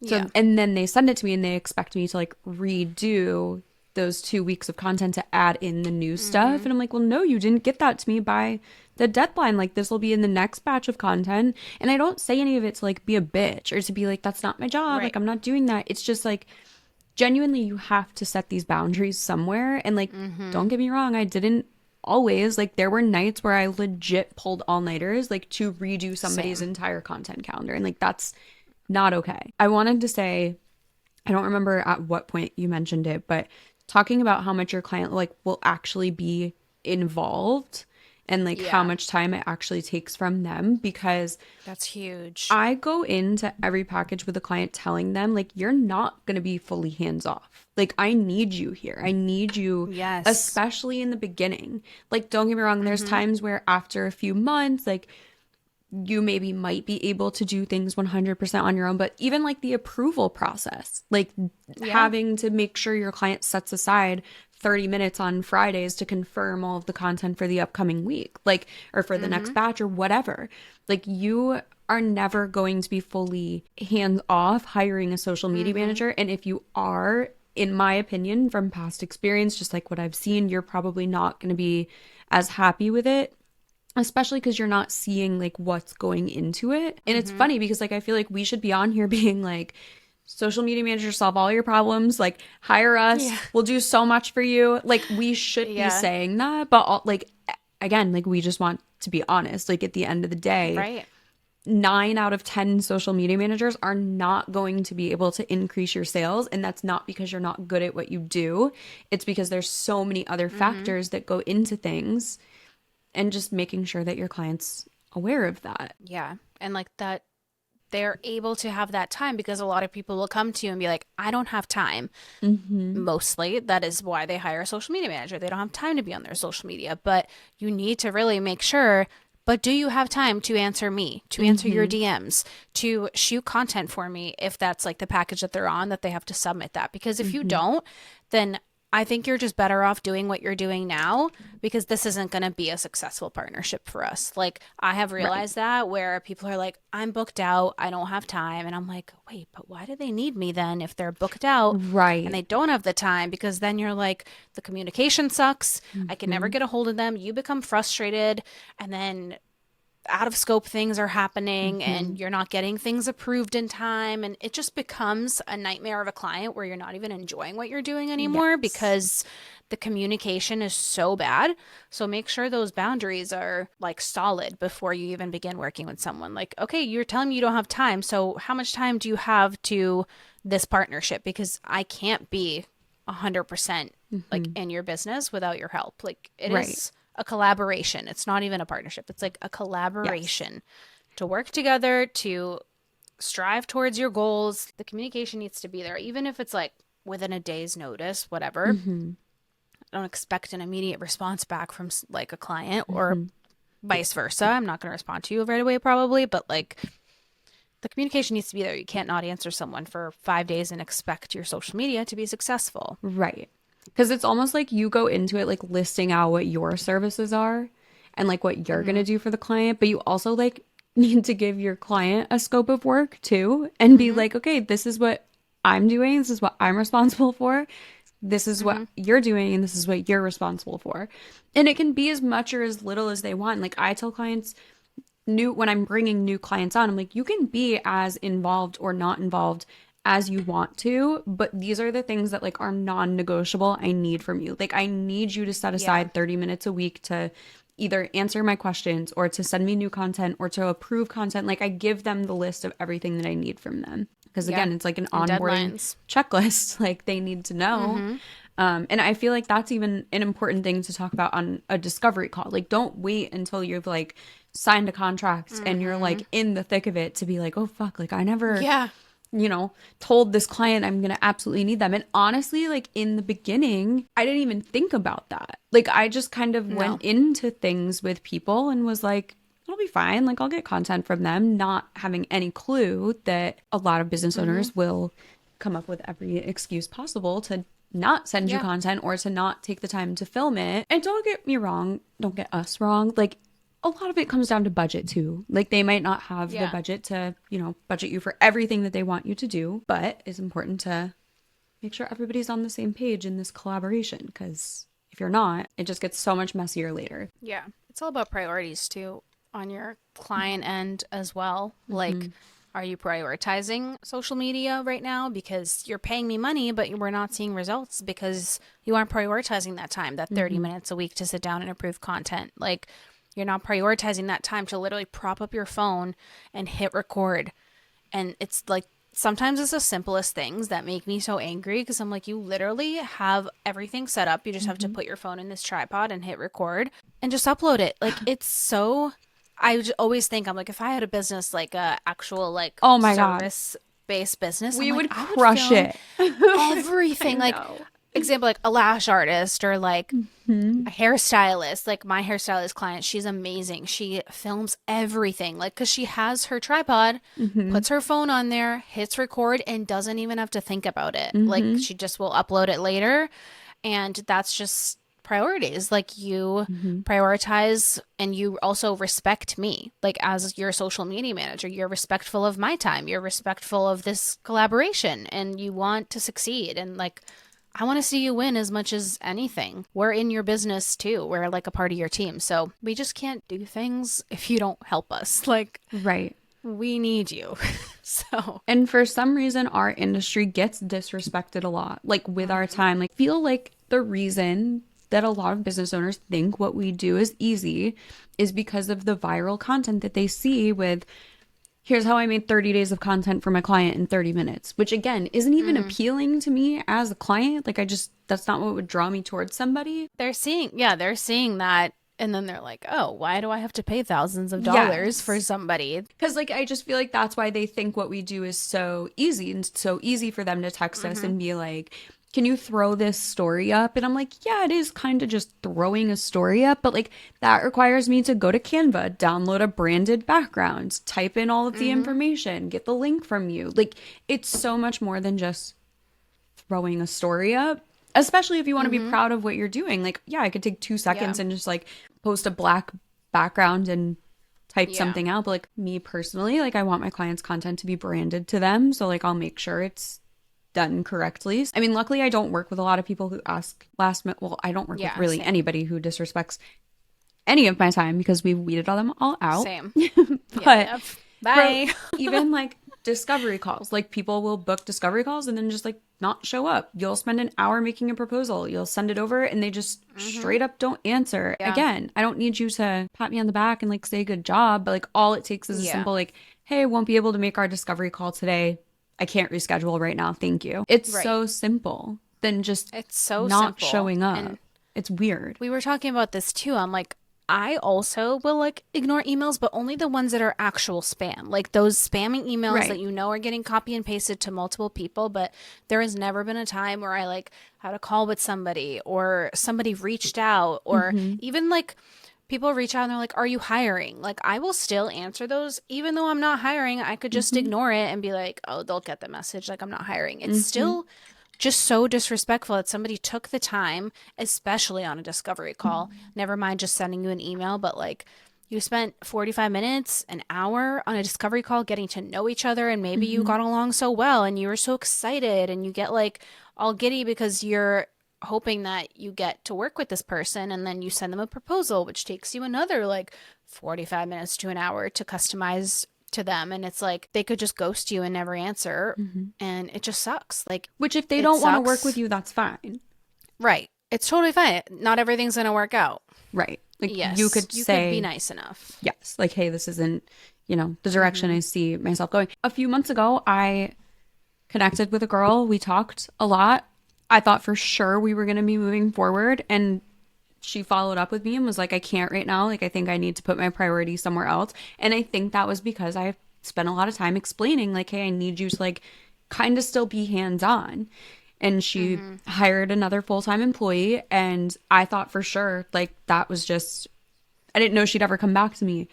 So and then they send it to me and they expect me to like redo those 2 weeks of content to add in the new stuff, and I'm like, well, no, you didn't get that to me by the deadline. Like this will be in the next batch of content. And I don't say any of it to like be a bitch or to be like, that's not my job. Like I'm not doing that. It's just like genuinely you have to set these boundaries somewhere. And like don't get me wrong, I didn't always, like there were nights where I legit pulled all-nighters like to redo somebody's entire content calendar, and like that's not okay. I wanted to say, I don't remember at what point you mentioned it, but talking about how much your client like will actually be involved and like how much time it actually takes from them, because that's huge. I go into every package with a client telling them like, you're not going to be fully hands off. Like I need you here. I need you, especially in the beginning. Like don't get me wrong, there's times where after a few months, like you maybe might be able to do things 100% on your own, but even like the approval process, like having to make sure your client sets aside 30 minutes on Fridays to confirm all of the content for the upcoming week, like, or for the next batch or whatever. Like you are never going to be fully hands off hiring a social media manager. And if you are, in my opinion, from past experience, just like what I've seen, you're probably not going to be as happy with it, especially because you're not seeing like what's going into it. And it's funny because like I feel like we should be on here being like, social media manager, solve all your problems, like hire us, we'll do so much for you. Like we should be saying that, but like again, like we just want to be honest. Like at the end of the day, 9 out of 10 social media managers are not going to be able to increase your sales. And that's not because you're not good at what you do. It's because there's so many other factors that go into things, and just making sure that your client's aware of that. Yeah. And like that, they're able to have that time, because a lot of people will come to you and be like, I don't have time. Mostly that is why they hire a social media manager. They don't have time to be on their social media, but you need to really make sure, but do you have time to answer me, to answer your DMs, to shoot content for me, if that's like the package that they're on, that they have to submit that? Because if you don't, then I think you're just better off doing what you're doing now, because this isn't going to be a successful partnership for us. Like, I have realized that, where people are like, I'm booked out, I don't have time. And I'm like, wait, but why do they need me then if they're booked out and they don't have the time? Because then you're like, the communication sucks. I can never get a hold of them. You become frustrated, and then out of scope things are happening and you're not getting things approved in time, and it just becomes a nightmare of a client where you're not even enjoying what you're doing anymore because the communication is so bad. So make sure those boundaries are like solid before you even begin working with someone. Like, okay, you're telling me you don't have time, so how much time do you have to this partnership? Because I can't be 100% like in your business without your help. Like, it is a collaboration. It's not even a partnership. It's like a collaboration to work together, to strive towards your goals. The communication needs to be there, even if it's like within a day's notice, whatever. I don't expect an immediate response back from like a client, or vice versa. I'm not going to respond to you right away probably, but like, the communication needs to be there. You can't not answer someone for 5 days and expect your social media to be successful. Right. Because it's almost like you go into it like listing out what your services are and like what you're going to do for the client. But you also like need to give your client a scope of work too, and be like, okay, this is what I'm doing. This is what I'm responsible for. This is what you're doing, and this is what you're responsible for. And it can be as much or as little as they want. Like, I tell clients, when I'm bringing new clients on, I'm like, you can be as involved or not involved as you want to, but these are the things that like are non-negotiable I need from you. Like, I need you to set aside 30 minutes a week to either answer my questions or to send me new content or to approve content. Like, I give them the list of everything that I need from them. Because again, it's like an onboarding checklist. Like, they need to know. And I feel like that's even an important thing to talk about on a discovery call. Like, don't wait until you've like signed a contract and you're like in the thick of it to be like, oh fuck, like I never told this client I'm gonna absolutely need them. And honestly, like in the beginning, I didn't even think about that. Like, I just kind of went into things with people and was like, it'll be fine. Like, I'll get content from them, not having any clue that a lot of business owners will come up with every excuse possible to not send you content or to not take the time to film it. And don't get me wrong, don't get us wrong. Like, a lot of it comes down to budget too. Like, they might not have the budget to, budget you for everything that they want you to do, but it's important to make sure everybody's on the same page in this collaboration, because if you're not, it just gets so much messier later. Yeah. It's all about priorities too on your client end as well. Like, are you prioritizing social media right now because you're paying me money, but we're not seeing results because you aren't prioritizing that time, that 30 minutes a week to sit down and approve content? Like, you're not prioritizing that time to literally prop up your phone and hit record. And it's like, sometimes it's the simplest things that make me so angry, because I'm like, you literally have everything set up. You just have to put your phone in this tripod and hit record and just upload it. Like, it's so... I always think, I'm like, if I had a business, like a actual like service-based business, we would crush it. Everything. Like, example, like a lash artist or like a hairstylist. Like, my hairstylist client, she's amazing. She films everything. Like, because she has her tripod, puts her phone on there, hits record, and doesn't even have to think about it. Like, she just will upload it later. And that's just priorities. Like, you prioritize, and you also respect me, like, as your social media manager. You're respectful of my time, you're respectful of this collaboration, and you want to succeed. And like, I want to see you win as much as anything. We're in your business too. We're like a part of your team. So we just can't do things if you don't help us. Like, we need you. So, and for some reason, our industry gets disrespected a lot, like with our time. Like, feel like the reason that a lot of business owners think what we do is easy is because of the viral content that they see with here's how I made 30 days of content for my client in 30 minutes, which again isn't even appealing to me as a client. Like that's not what would draw me towards somebody. They're seeing that. And then they're like, oh, why do I have to pay thousands of dollars for somebody? Because like, I just feel like that's why they think what we do is so easy, and so easy for them to text us and be like, can you throw this story up? And I'm like, yeah, it is kind of just throwing a story up, but like that requires me to go to Canva, download a branded background, type in all of the information, get the link from you. Like, it's so much more than just throwing a story up, especially if you want to be proud of what you're doing. Like, yeah, I could take 2 seconds and just like post a black background and type something out. But like, me personally, like, I want my clients' content to be branded to them. So like, I'll make sure it's done correctly. I mean, luckily I don't work with a lot of people who ask last minute. Well, I don't work with really anybody who disrespects any of my time, because we've weeded them all out. Same. But bye. Even like discovery calls, like people will book discovery calls and then just like not show up. You'll spend an hour making a proposal, you'll send it over, and they just straight up don't answer. Again, I don't need you to pat me on the back and like say good job, but like all it takes is a simple like, hey, won't be able to make our discovery call today, I can't reschedule right now, thank you. It's so simple than just not showing up. And it's weird. We were talking about this too. I'm like, I also will like ignore emails, but only the ones that are actual spam. Like those spamming emails that you know are getting copy and pasted to multiple people. But there has never been a time where I like had a call with somebody, or somebody reached out, or even like people reach out and they're like, are you hiring? Like, I will still answer those. Even though I'm not hiring, I could just ignore it and be like, oh, they'll get the message. Like, I'm not hiring. It's still just so disrespectful that somebody took the time, especially on a discovery call, never mind just sending you an email, but like, you spent 45 minutes, an hour on a discovery call getting to know each other, and maybe you got along so well and you were so excited and you get like all giddy because you're hoping that you get to work with this person, and then you send them a proposal, which takes you another like 45 minutes to an hour to customize to them, and it's like they could just ghost you and never answer, and it just sucks. Like, which if they don't want to work with you, that's fine. Right. It's totally fine. Not everything's going to work out. Right. Like, yes, you could say, be nice enough. Yes. Like, hey, this isn't, the direction I see myself going. A few months ago, I connected with a girl. We talked a lot. I thought for sure we were going to be moving forward, and she followed up with me and was like, I can't right now. Like, I think I need to put my priorities somewhere else. And I think that was because I spent a lot of time explaining, like, hey, I need you to like kind of still be hands-on. And she hired another full-time employee, and I thought for sure, like, that was just, I didn't know she'd ever come back to me.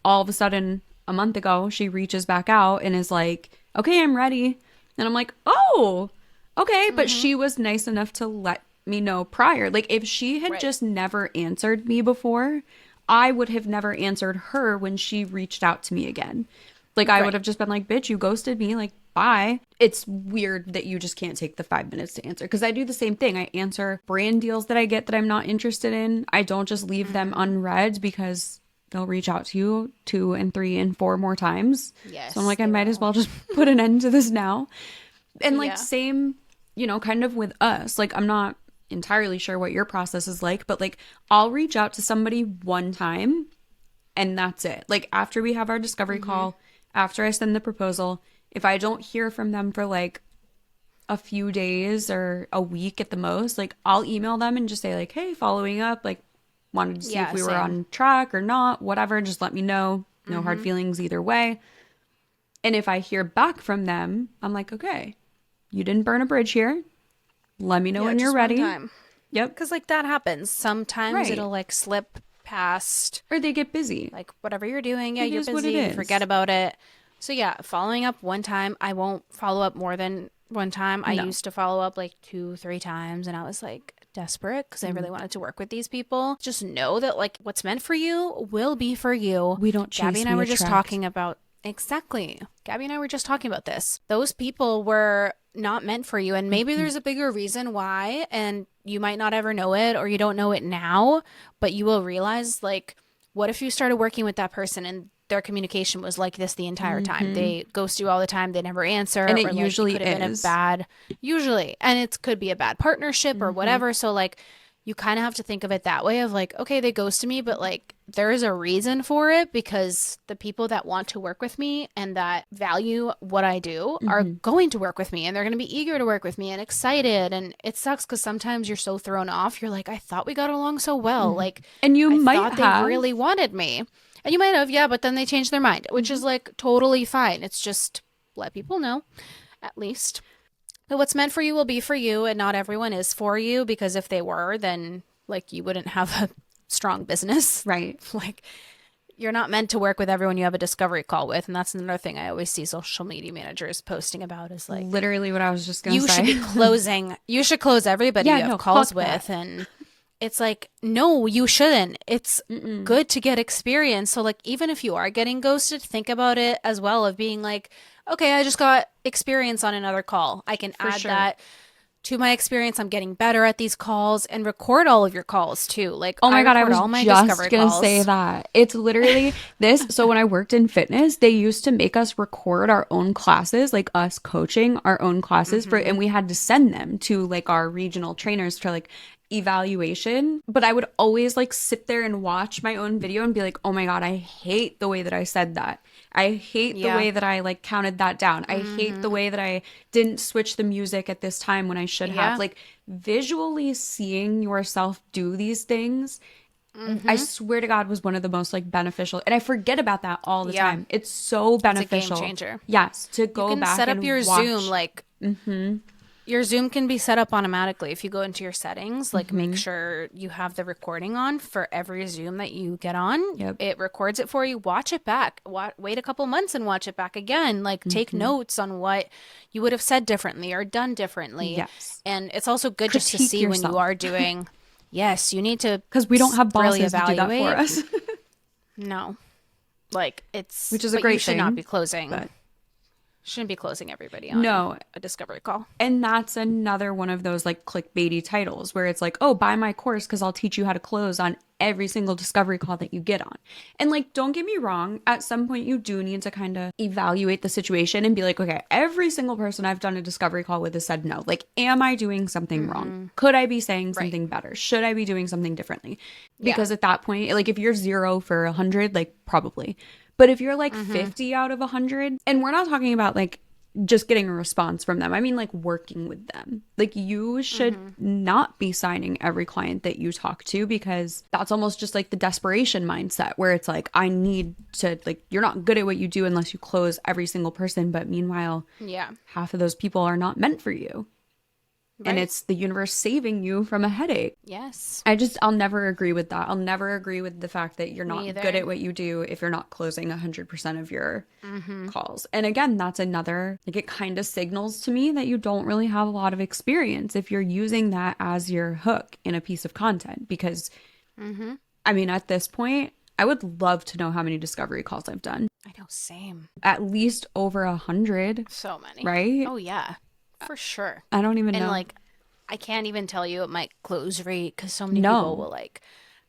All of a sudden, a month ago, she reaches back out and is like, okay, I'm ready. And I'm like, oh, okay. But she was nice enough to let me know prior. Like, if she had just never answered me before, I would have never answered her when she reached out to me again. Like, I would have just been like, bitch, you ghosted me. Like, bye. It's weird that you just can't take the 5 minutes to answer, because I do the same thing. I answer brand deals that I get that I'm not interested in. I don't just leave them unread, because they'll reach out to you 2 and 3 and 4 more times. Yes. So I'm like, I might as well just put an end to this now. And like, same, kind of with us. Like, I'm not entirely sure what your process is like, but like, I'll reach out to somebody one time and that's it. Like, after we have our discovery call, after I send the proposal, if I don't hear from them for like a few days or a week at the most, like, I'll email them and just say like, hey, following up, like, wanted to see if we were on track or not, whatever, just let me know. No hard feelings either way. And if I hear back from them, I'm like, okay, you didn't burn a bridge here. Let me know when you're ready. Yep. Because like, that happens. Sometimes it'll like slip past. Or they get busy. Like, whatever you're doing, you're busy, forget about it. So yeah, following up one time, I won't follow up more than one time. I used to follow up like 2-3 times, and I was like desperate because I really wanted to work with these people. Just know that like, what's meant for you will be for you. We don't chase, Gabby and I were just talking about Exactly. Gabby and I were just talking about this. Those people were not meant for you, and maybe there's a bigger reason why, and you might not ever know it, or you don't know it now, but you will realize, like, what if you started working with that person and their communication was like this the entire time? They ghost you all the time, they never answer, and it or, like, usually it could have been a bad, and it could be a bad partnership or whatever. So like, you kind of have to think of it that way of like, okay, they ghosted me, but like there is a reason for it because the people that want to work with me and that value what I do are going to work with me and they're going to be eager to work with me and excited. And it sucks because sometimes you're so thrown off. You're like, I thought we got along so well. Like, and you I might thought have they really wanted me. And you might have, yeah, but then they changed their mind, which is like totally fine. It's just let people know, at least. But what's meant for you will be for you, and not everyone is for you, because if they were, then like you wouldn't have a strong business. right. Like you're not meant to work with everyone you have a discovery call with. And that's another thing I always see social media managers posting about is like Literally what I was just going to say. You should be closing. You should close everybody you have calls with. And it's like, no, you shouldn't. It's good to get experience. So like, even if you are getting ghosted, think about it as well of being like, okay, I just got experience on another call. I can add that to my experience. I'm getting better at these calls, and record all of your calls too. Like, oh my God, I was all my just going to say that. It's literally this. So when I worked in fitness, they used to make us record our own classes, like us coaching our own classes and we had to send them to like our regional trainers for like evaluation. But I would always like sit there and watch my own video and be like, oh my God, I hate the way that I said that. I hate the way that I like counted that down. I hate the way that I didn't switch the music at this time when I should have. Like visually seeing yourself do these things, I swear to God, was one of the most like beneficial. And I forget about that all the time. It's so beneficial. It's a game changer. Yes, to go back set up and your watch. Zoom like your Zoom can be set up automatically if you go into your settings. Like make sure you have the recording on for every Zoom that you get on. It records it for you. Watch it back. Wait a couple months and watch it back again. Like take notes on what you would have said differently or done differently. Yes, and it's also good just to see yourself. When you are doing. Yes, you need to, because we don't have bosses really to do that for us. No, like it's which is a great you should thing, not be closing. But shouldn't be closing everybody on a discovery call. And that's another one of those like clickbaity titles where it's like, oh, buy my course because I'll teach you how to close on every single discovery call that you get on. And like, don't get me wrong, at some point you do need to kind of evaluate the situation and be like, okay, every single person I've done a discovery call with has said no. Like, am I doing something wrong? Could I be saying something better? Should I be doing something differently? Because at that point, like if you're 0 for 100, like probably. But if you're like 50 out of 100, and we're not talking about like just getting a response from them. I mean, like working with them. Like you should not be signing every client that you talk to, because that's almost just like the desperation mindset where it's like, I need to, like, you're not good at what you do unless you close every single person. But meanwhile, half of those people are not meant for you. Right. And it's the universe saving you from a headache. Yes. I'll never agree with that. I'll never agree with the fact that you're not good at what you do if you're not closing 100% of your calls. And again, that's another, like, it kind of signals to me that you don't really have a lot of experience if you're using that as your hook in a piece of content. Because, I mean, at this point, I would love to know how many discovery calls I've done. I know, same. At least over 100. So many. Right? Oh, yeah. For sure. I don't even know. And like, I can't even tell you what my close rate, because so many people will like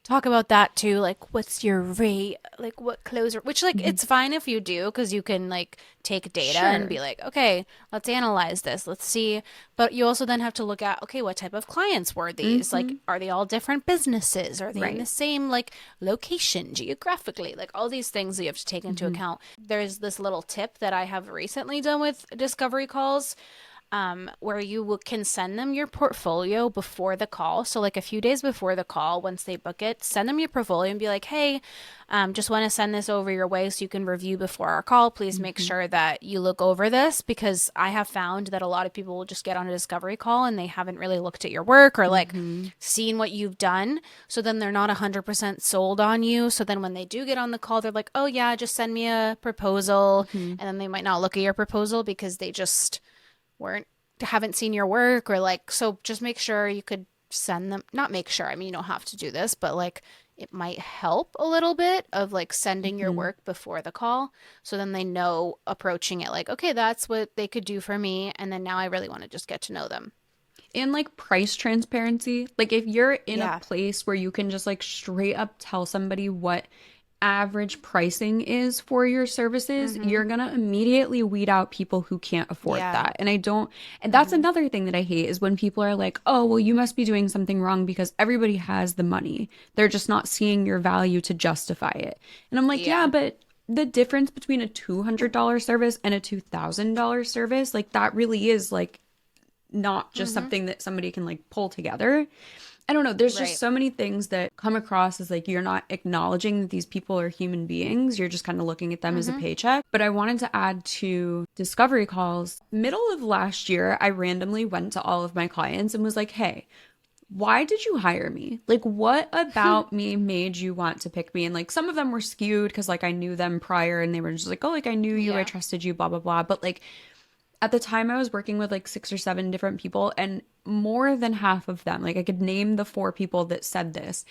talk about that too. Like, what's your rate? Like, what close rate? Which, like, it's fine if you do, because you can like take data and be like, okay, let's analyze this. Let's see. But you also then have to look at, okay, what type of clients were these? Like, are they all different businesses? Are they in the same like location geographically? Like, all these things that you have to take into account. There's this little tip that I have recently done with discovery calls. Where you can send them your portfolio before the call. So like a few days before the call, once they book it, send them your portfolio and be like, hey, just want to send this over your way so you can review before our call. Please make sure that you look over this, because I have found that a lot of people will just get on a discovery call and they haven't really looked at your work or like seen what you've done. So then they're not 100% sold on you. So then when they do get on the call, they're like, oh yeah, just send me a proposal. And then they might not look at your proposal because they just haven't seen your work, or like, so just make sure you could send them, not make sure, I mean, you don't have to do this, but like it might help a little bit of like sending your work before the call. So then they know approaching it like, okay, that's what they could do for me. And then now I really want to just get to know them. And like price transparency, like if you're in a place where you can just like straight up tell somebody what average pricing is for your services, you're going to immediately weed out people who can't afford that. And and that's another thing that I hate is when people are like, oh, well, you must be doing something wrong because everybody has the money. They're just not seeing your value to justify it. And I'm like, yeah, but the difference between a $200 service and a $2,000 service, like that really is like not just something that somebody can like pull together. I don't know. There's just so many things that come across as like you're not acknowledging that these people are human beings. You're just kind of looking at them as a paycheck. But I wanted to add to discovery calls. Middle of last year, I randomly went to all of my clients and was like, hey, why did you hire me? Like, what about me made you want to pick me? And like some of them were skewed because like I knew them prior and they were just like, oh, like I knew you, I trusted you, blah, blah, blah. But like at the time I was working with like 6 or 7 different people, and more than half of them, like I could name the 4 people that said this.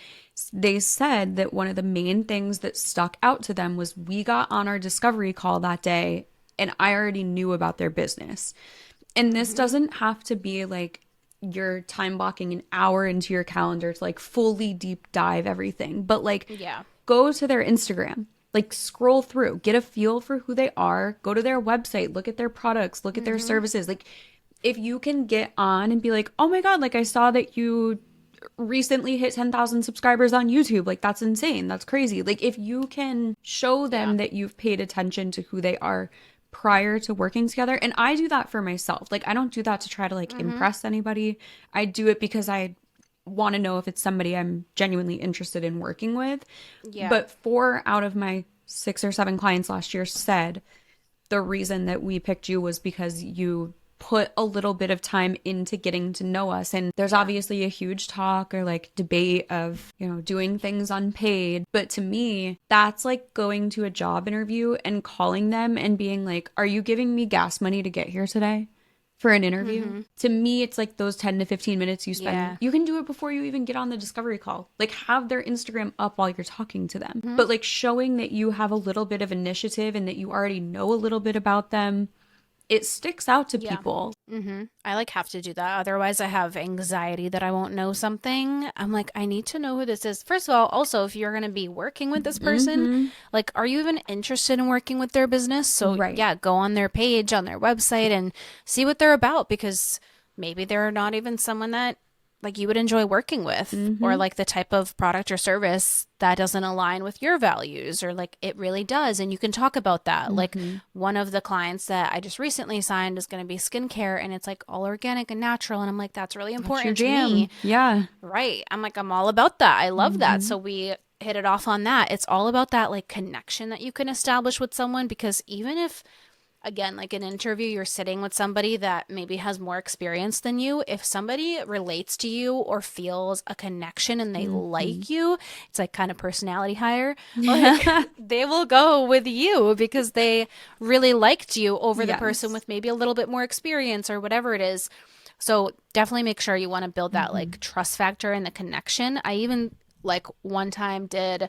They said that one of the main things that stuck out to them was we got on our discovery call that day and I already knew about their business. And this doesn't have to be like you're time blocking an hour into your calendar to like fully deep dive everything, but like go to their Instagram. Like scroll through, get a feel for who they are, go to their website, look at their products, look at their services. Like if you can get on and be like, oh my God, like I saw that you recently hit 10,000 subscribers on YouTube. Like that's insane. That's crazy. Like if you can show them that you've paid attention to who they are prior to working together. And I do that for myself. Like I don't do that to try to like impress anybody. I do it because I want to know if it's somebody I'm genuinely interested in working with. But 4 out of my 6 or 7 clients last year said the reason that we picked you was because you put a little bit of time into getting to know us. And there's obviously a huge talk or like debate of, you know, doing things unpaid. But to me, that's like going to a job interview and calling them and being like, are you giving me gas money to get here today? For an interview. To me, it's like those 10 to 15 minutes you spend. You can do it before you even get on the discovery call. Like have their Instagram up while you're talking to them. But like showing that you have a little bit of initiative and that you already know a little bit about them, it sticks out to people. I like have to do that. Otherwise I have anxiety that I won't know something. I'm like, I need to know who this is. First of all, also if you're going to be working with this person, like, are you even interested in working with their business? So yeah, go on their page, on their website and see what they're about, because maybe they're not even someone that like you would enjoy working with, or like the type of product or service that doesn't align with your values, or like it really does. And you can talk about that. Like one of the clients that I just recently signed is going to be skincare, and it's like all organic and natural. And I'm like, that's really important to me. Yeah. Right. I'm like, I'm all about that. I love that. So we hit it off on that. It's all about that like connection that you can establish with someone, because even if, again, like an interview, you're sitting with somebody that maybe has more experience than you. If somebody relates to you or feels a connection and they like you, it's like kind of personality hire. Like, they will go with you because they really liked you over the person with maybe a little bit more experience or whatever it is. So definitely make sure you want to build that like trust factor and the connection. I even like one time did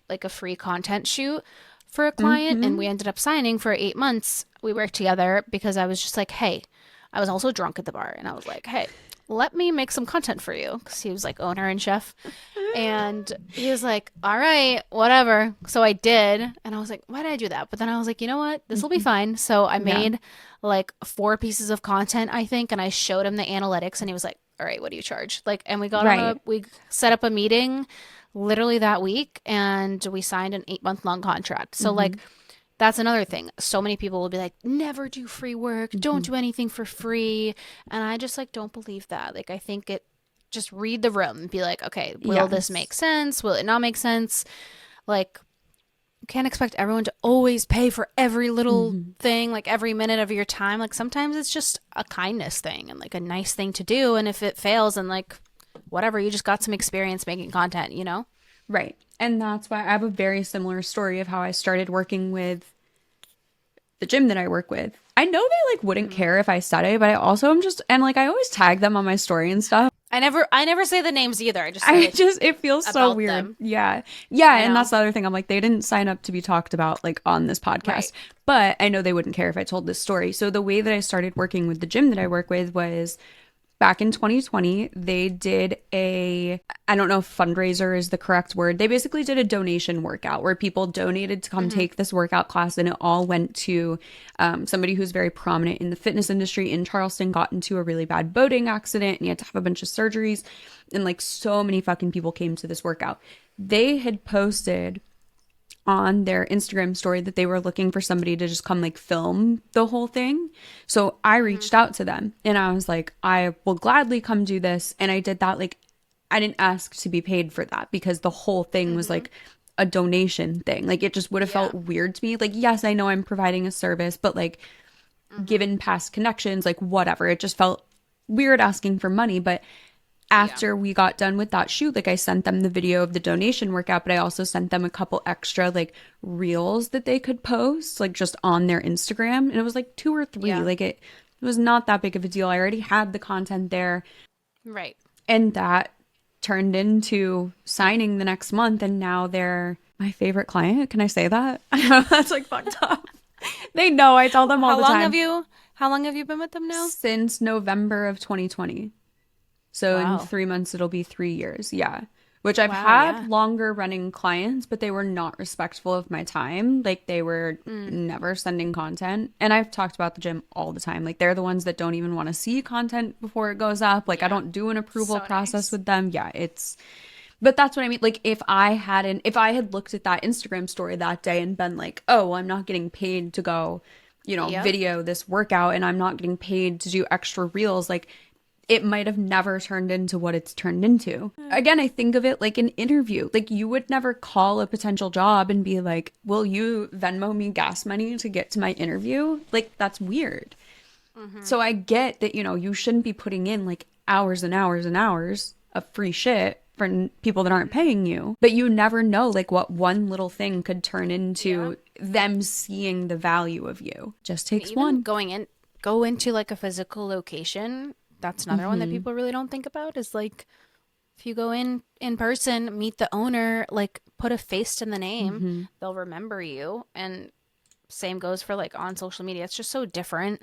like a free content shoot for a client, and we ended up signing for 8 months. We worked together because I was just like, hey, I was also drunk at the bar, and I was like, hey, let me make some content for you, because he was like owner and chef. And he was like, all right, whatever. So I did, and I was like, why did I do that? But then I was like, you know what, this will be fine. So I made like 4 pieces of content, I think, and I showed him the analytics, and he was like, all right, what do you charge? Like, and we got we set up a meeting literally that week, and we signed an 8-month long contract. So like that's another thing. So many people will be like, never do free work, don't do anything for free. And I just like don't believe that. Like I think it, just read the room and be like, okay, will this make sense? Will it not make sense? Like you can't expect everyone to always pay for every little thing, like every minute of your time. Like sometimes it's just a kindness thing and like a nice thing to do. And if it fails, and like whatever, you just got some experience making content, you know? Right. And that's why I have a very similar story of how I started working with the gym that I work with. I know they like wouldn't care if I said it, but I also am just, and like I always tag them on my story and stuff. I never say the names either. I just it feels so weird. Them. Yeah. And that's the other thing. I'm like, they didn't sign up to be talked about like on this podcast, but I know they wouldn't care if I told this story. So the way that I started working with the gym that I work with was back in 2020, they did I don't know if fundraiser is the correct word. They basically did a donation workout where people donated to come take this workout class, and it all went to somebody who's very prominent in the fitness industry in Charleston, got into a really bad boating accident, and he had to have a bunch of surgeries, and like so many fucking people came to this workout. They had posted on their Instagram story that they were looking for somebody to just come like film the whole thing. So I reached out to them and I was like, I will gladly come do this. And I did that. Like, I didn't ask to be paid for that because the whole thing was like a donation thing. Like, it just would have felt weird to me. Like, yes, I know I'm providing a service, but like, given past connections, like whatever, it just felt weird asking for money. But after we got done with that shoot, like I sent them the video of the donation workout, but I also sent them a couple extra like reels that they could post like just on their Instagram. And it was like 2 or 3. Like it was not that big of a deal. I already had the content there. Right. And that turned into signing the next month. And now they're my favorite client. Can I say that? I know that's like fucked up. They know. I tell them all the time. How long have you been with them now? Since November of 2020. So in 3 months, it'll be 3 years. Yeah. Which I've had longer running clients, but they were not respectful of my time. Like they were never sending content. And I've talked about the gym all the time. Like they're the ones that don't even want to see content before it goes up. Like I don't do an approval process with them. Yeah. But that's what I mean. Like if I had looked at that Instagram story that day and been like, oh, I'm not getting paid to go, video this workout and I'm not getting paid to do extra reels. Like, it might have never turned into what it's turned into. Again, I think of it like an interview. Like you would never call a potential job and be like, will you Venmo me gas money to get to my interview? Like that's weird. So I get that, you shouldn't be putting in like hours and hours and hours of free shit for people that aren't paying you. But you never know like what one little thing could turn into them seeing the value of you. Just takes one. Go into like a physical location. That's another one that people really don't think about is like if you go in person, meet the owner, like put a face to the name, they'll remember you. And same goes for like on social media. It's just so different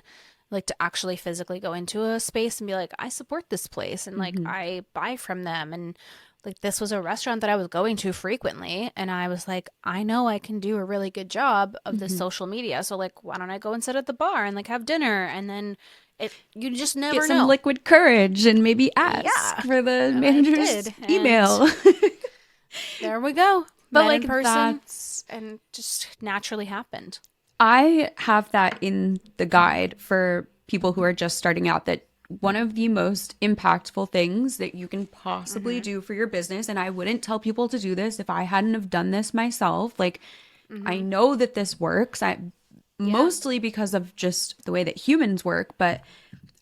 like to actually physically go into a space and be like, I support this place and like I buy from them. And like this was a restaurant that I was going to frequently. And I was like, I know I can do a really good job of the social media. So like, why don't I go and sit at the bar and like have dinner? And then you just never get some liquid courage and maybe ask for the manager's email. There we go. But like in person and just naturally happened. I have that in the guide for people who are just starting out, that one of the most impactful things that you can possibly do for your business, and I wouldn't tell people to do this if I hadn't have done this myself. Like I know that this works. Mostly because of just the way that humans work, but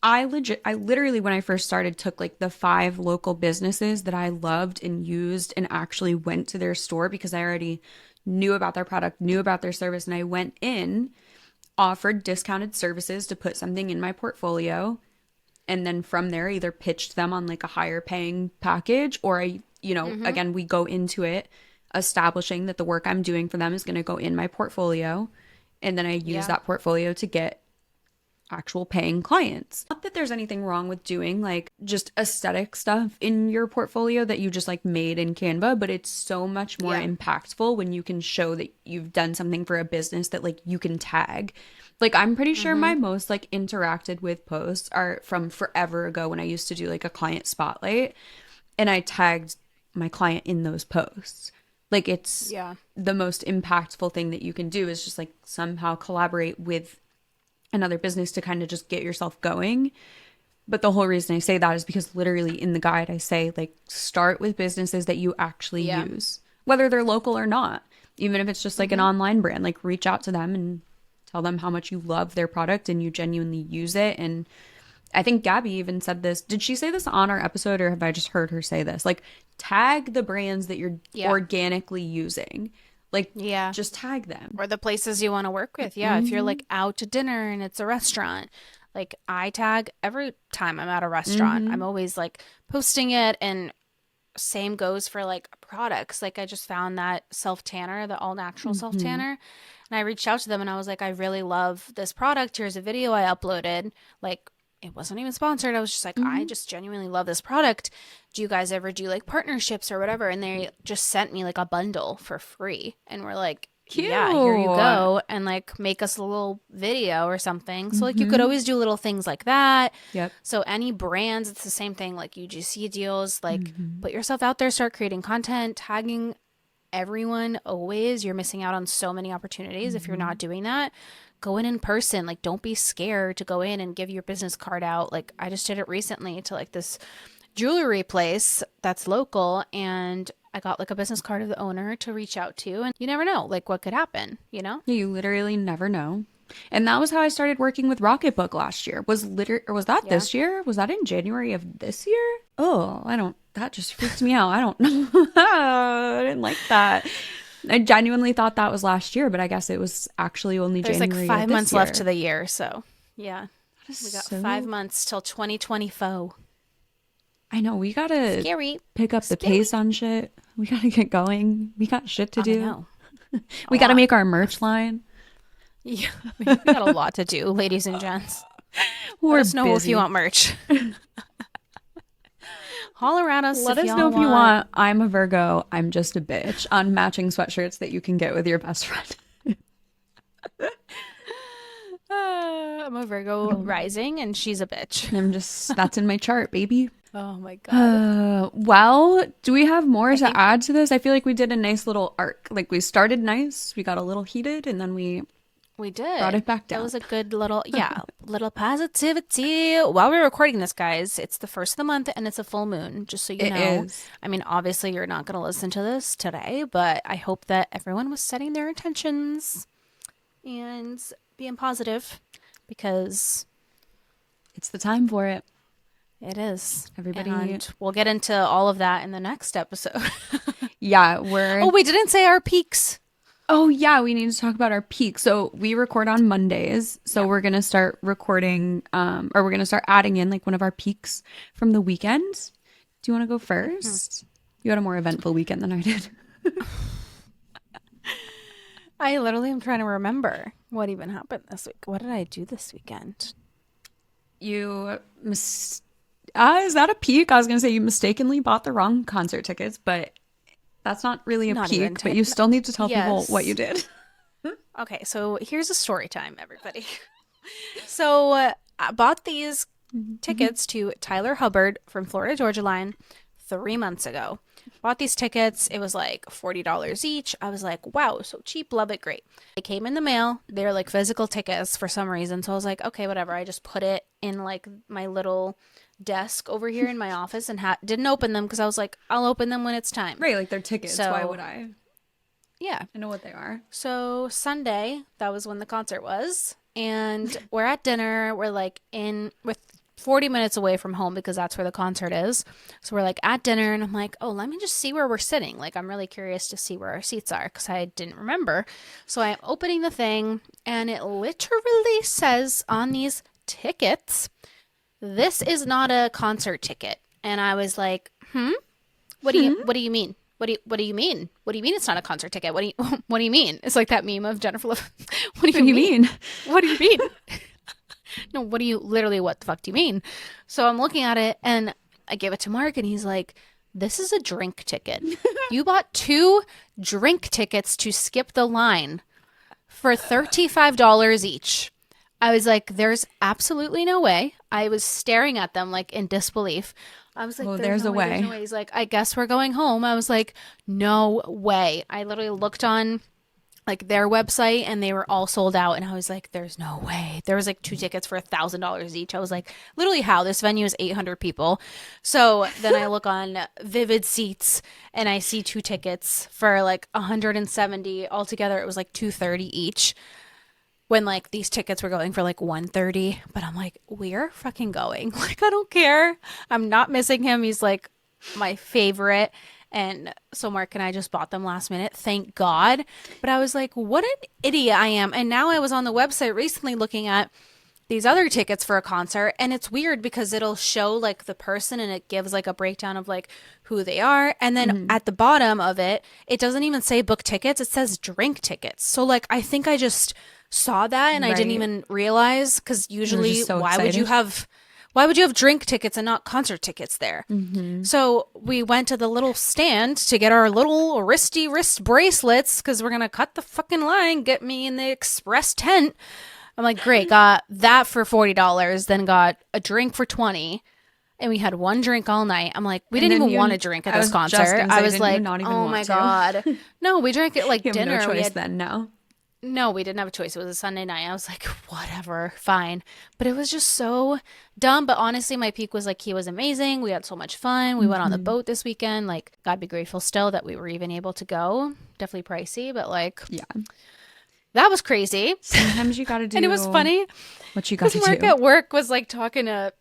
I literally, when I first started, took like the 5 local businesses that I loved and used and actually went to their store because I already knew about their product, knew about their service, and I went in, offered discounted services to put something in my portfolio, and then from there either pitched them on like a higher paying package, or again, we go into it establishing that the work I'm doing for them is going to go in my portfolio. And then I use that portfolio to get actual paying clients. Not that there's anything wrong with doing like just aesthetic stuff in your portfolio that you just like made in Canva, but it's so much more impactful when you can show that you've done something for a business that like you can tag. Like I'm pretty sure my most like interacted with posts are from forever ago when I used to do like a client spotlight and I tagged my client in those posts. Like it's the most impactful thing that you can do is just like somehow collaborate with another business to kind of just get yourself going. But the whole reason I say that is because literally in the guide, I say like start with businesses that you actually use, whether they're local or not. Even if it's just like an online brand, like reach out to them and tell them how much you love their product and you genuinely use it. And I think Gabby even said this. Did she say this on our episode or have I just heard her say this? Like tag the brands that you're organically using. Like, just tag them. Or the places you want to work with. Yeah. If you're like out to dinner and it's a restaurant, like I tag every time I'm at a restaurant. I'm always like posting it, and same goes for like products. Like I just found that self tanner, the all natural self tanner. And I reached out to them and I was like, I really love this product. Here's a video I uploaded. Like, it wasn't even sponsored. I was just like, I just genuinely love this product. Do you guys ever do like partnerships or whatever? And they just sent me like a bundle for free. And we're like, yeah, here you Cute. go. And like make us a little video or something. So like you could always do little things like that. Yep. So any brands, it's the same thing. Like UGC deals, like put yourself out there, start creating content, tagging everyone always. You're missing out on so many opportunities if you're not doing that. Go in person. Like, don't be scared to go in and give your business card out. Like, I just did it recently to like this jewelry place that's local, and I got like a business card of the owner to reach out to, and you never know like what could happen, you know? Yeah, you literally never know. And that was how I started working with Rocketbook last year. Was that this year? Was that in January of this year? Oh, that just freaks me out. I don't know. I didn't like that. I genuinely thought that was last year, but I guess it was actually only There's January. like 5 of this months year. left to the year, so yeah. We got So- 5 months till 2024. I know, we gotta Scary. pick up the pace on shit. We gotta get going. We got shit to I do. know. We gotta make our merch line. Yeah, we got a lot to do, ladies and gents. We're Let us know if busy. you want merch. Holler at us. Let if us y'all know if you want. I'm a Virgo. I'm just a bitch on matching sweatshirts that you can get with your best friend. I'm a Virgo rising, and she's a bitch. That's in my chart, baby. Oh my god. Well, do we have more to add to this? I feel like we did a nice little arc. Like we started nice, we got a little heated, and then we We did. brought it back That down. was a good little, little positivity. While we're recording this, guys, it's the first of the month and it's a full moon, just so you It know. is. I mean, obviously, you're not going to listen to this today, but I hope that everyone was setting their intentions and being positive because It's the time for it. it is. Everybody- And we'll get into all of that in the next episode. Yeah, we're. Oh, we didn't say our peaks. Oh, yeah, we need to talk about our peak. So we record on Mondays. So we're going to start recording, or we're going to start adding in like one of our peaks from the weekend. Do you want to go 1st? You had a more eventful weekend than I did. I literally am trying to remember what even happened this week. What did I do this weekend? Is that a peak? I was going to say you mistakenly bought the wrong concert tickets, but that's not really a Not even peak. But you still need to tell people Yes. what you did. Okay, so here's a story time, everybody. So I bought these tickets to Tyler Hubbard from Florida Georgia Line 3 months ago. Bought these tickets. It was like $40 each. I was like, wow, so cheap. Love it. Great. They came in the mail. They're like physical tickets for some reason. So I was like, okay, whatever. I just put it in like my little desk over here in my office and didn't open them because I was like, I'll open them when it's time. Right, like they're tickets. So- Why would I? Yeah. I know what they are. So Sunday, that was when the concert was. And we're at dinner. We're like with 40 minutes away from home because that's where the concert is. So we're like at dinner and I'm like, oh, let me just see where we're sitting. Like, I'm really curious to see where our seats are because I didn't remember. So I'm opening the thing and it literally says on these tickets, this is not a concert ticket. And I was like, what do you mean? What do you mean? What do you mean? What do you mean it's not a concert ticket? What do you mean? It's like that meme of Jennifer Love. What do you mean? What do you mean? No, what the fuck do you mean? So I'm looking at it and I give it to Mark and he's like, this is a drink ticket. You bought 2 drink tickets to skip the line for $35 each. I was like, there's absolutely no way. I was staring at them like in disbelief. I was like, Oh, there's no way. He's like, I guess we're going home. I was like, no way. I literally looked on like their website and they were all sold out. And I was like, there's no way. There was like 2 tickets for $1,000 each. I was like, literally how? This venue is 800 people. So then I look on Vivid Seats and I see 2 tickets for like 170 altogether. It was like $230 each. When like these tickets were going for like $130, but I'm like, we're fucking going. Like, I don't care. I'm not missing him. He's like my favorite. And so Mark and I just bought them last minute. Thank God. But I was like, what an idiot I am. And now I was on the website recently looking at these other tickets for a concert. And it's weird because it'll show like the person and it gives like a breakdown of like who they are. And then at the bottom of it, it doesn't even say book tickets. It says drink tickets. So like, I think I just saw that and I didn't Right. even realize because usually just so why would you excited. have Why would you have drink tickets and not concert tickets there? So we went to the little stand to get our little wristy wrist bracelets because we're going to cut the fucking line, get me in the express tent. I'm like, great, got that for $40, then got a drink for $20. And we had one drink all night. I'm like, we didn't even want a drink at this concert. I was like, oh my God. No, we drank it like You have dinner. no choice then, no. No, we didn't have a choice. It was a Sunday night. I was like, whatever, fine. But it was just so dumb. But honestly, my peak was like, he was amazing. We had so much fun. We went on the boat this weekend. Like, God be grateful still that we were even able to go. Definitely pricey, but like, Yeah. that was crazy. Sometimes you got to do. And it was funny. What you got to do. Mark at work was like talking to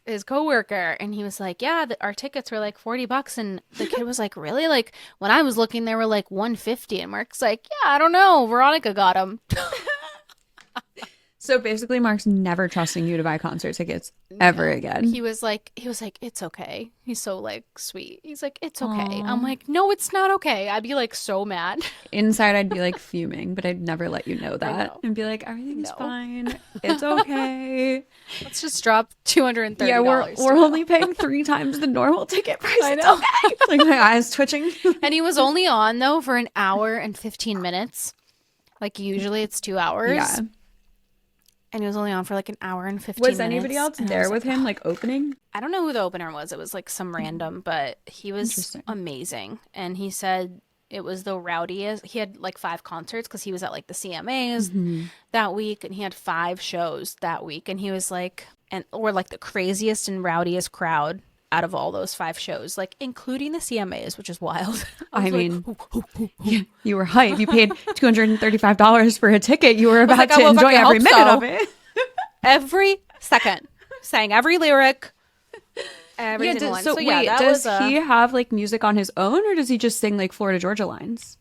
his coworker, and he was like, yeah, our tickets were like $40, and the kid was like, really? Like, when I was looking, they were like $150, and Mark's like, yeah, I don't know, Veronica got them. So basically, Mark's never trusting you to buy concert tickets ever again. He was like, it's okay. He's so like sweet. He's like, it's okay. I'm like, no, it's not okay. I'd be like so mad. Inside, I'd be like fuming, but I'd never let you know that and be like, everything's fine. It's okay. Let's just drop $230. Yeah, we're only paying 3 times the normal ticket price. I know. It's okay. Like my eyes twitching. And he was only on though for an hour and 15 minutes. Like usually it's 2 hours. Yeah. And he was only on for like an hour and 15 minutes. Was anybody else there with him, like opening? I don't know who the opener was. It was like some random, but he was amazing. And he said it was the rowdiest. He had like 5 concerts because he was at like the CMAs that week. And he had 5 shows that week. And he was like, or like the craziest and rowdiest crowd out of all those 5 shows, like including the CMAs, which is wild. I mean, you were hype. You paid $235 for a ticket. You were about to enjoy every minute of it. Every second. Sang every lyric. Every single one. So wait, does he have like music on his own, or does he just sing like Florida Georgia lines?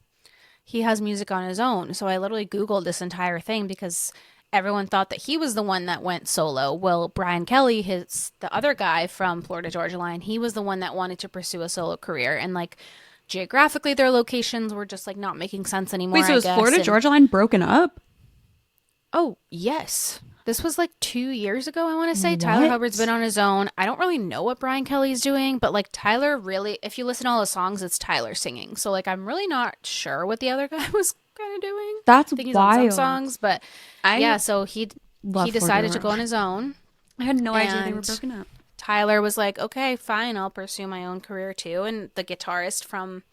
He has music on his own. So I literally Googled this entire thing because everyone thought that he was the one that went solo. Well, Brian Kelly, the other guy from Florida Georgia Line, he was the one that wanted to pursue a solo career. And like geographically, their locations were just like not making sense anymore. Wait, so is Florida Georgia Line broken up? Oh, yes. This was like 2 years ago, I want to say. What? Tyler Hubbard's been on his own. I don't really know what Brian Kelly's doing, but like Tyler really, if you listen to all the songs, it's Tyler singing. So like I'm really not sure what the other guy was kind of doing. That's I think he's wild. on some songs, but yeah, so he decided to go on his own. I had no idea they were broken up. Tyler was like, okay, fine, I'll pursue my own career too. And the guitarist from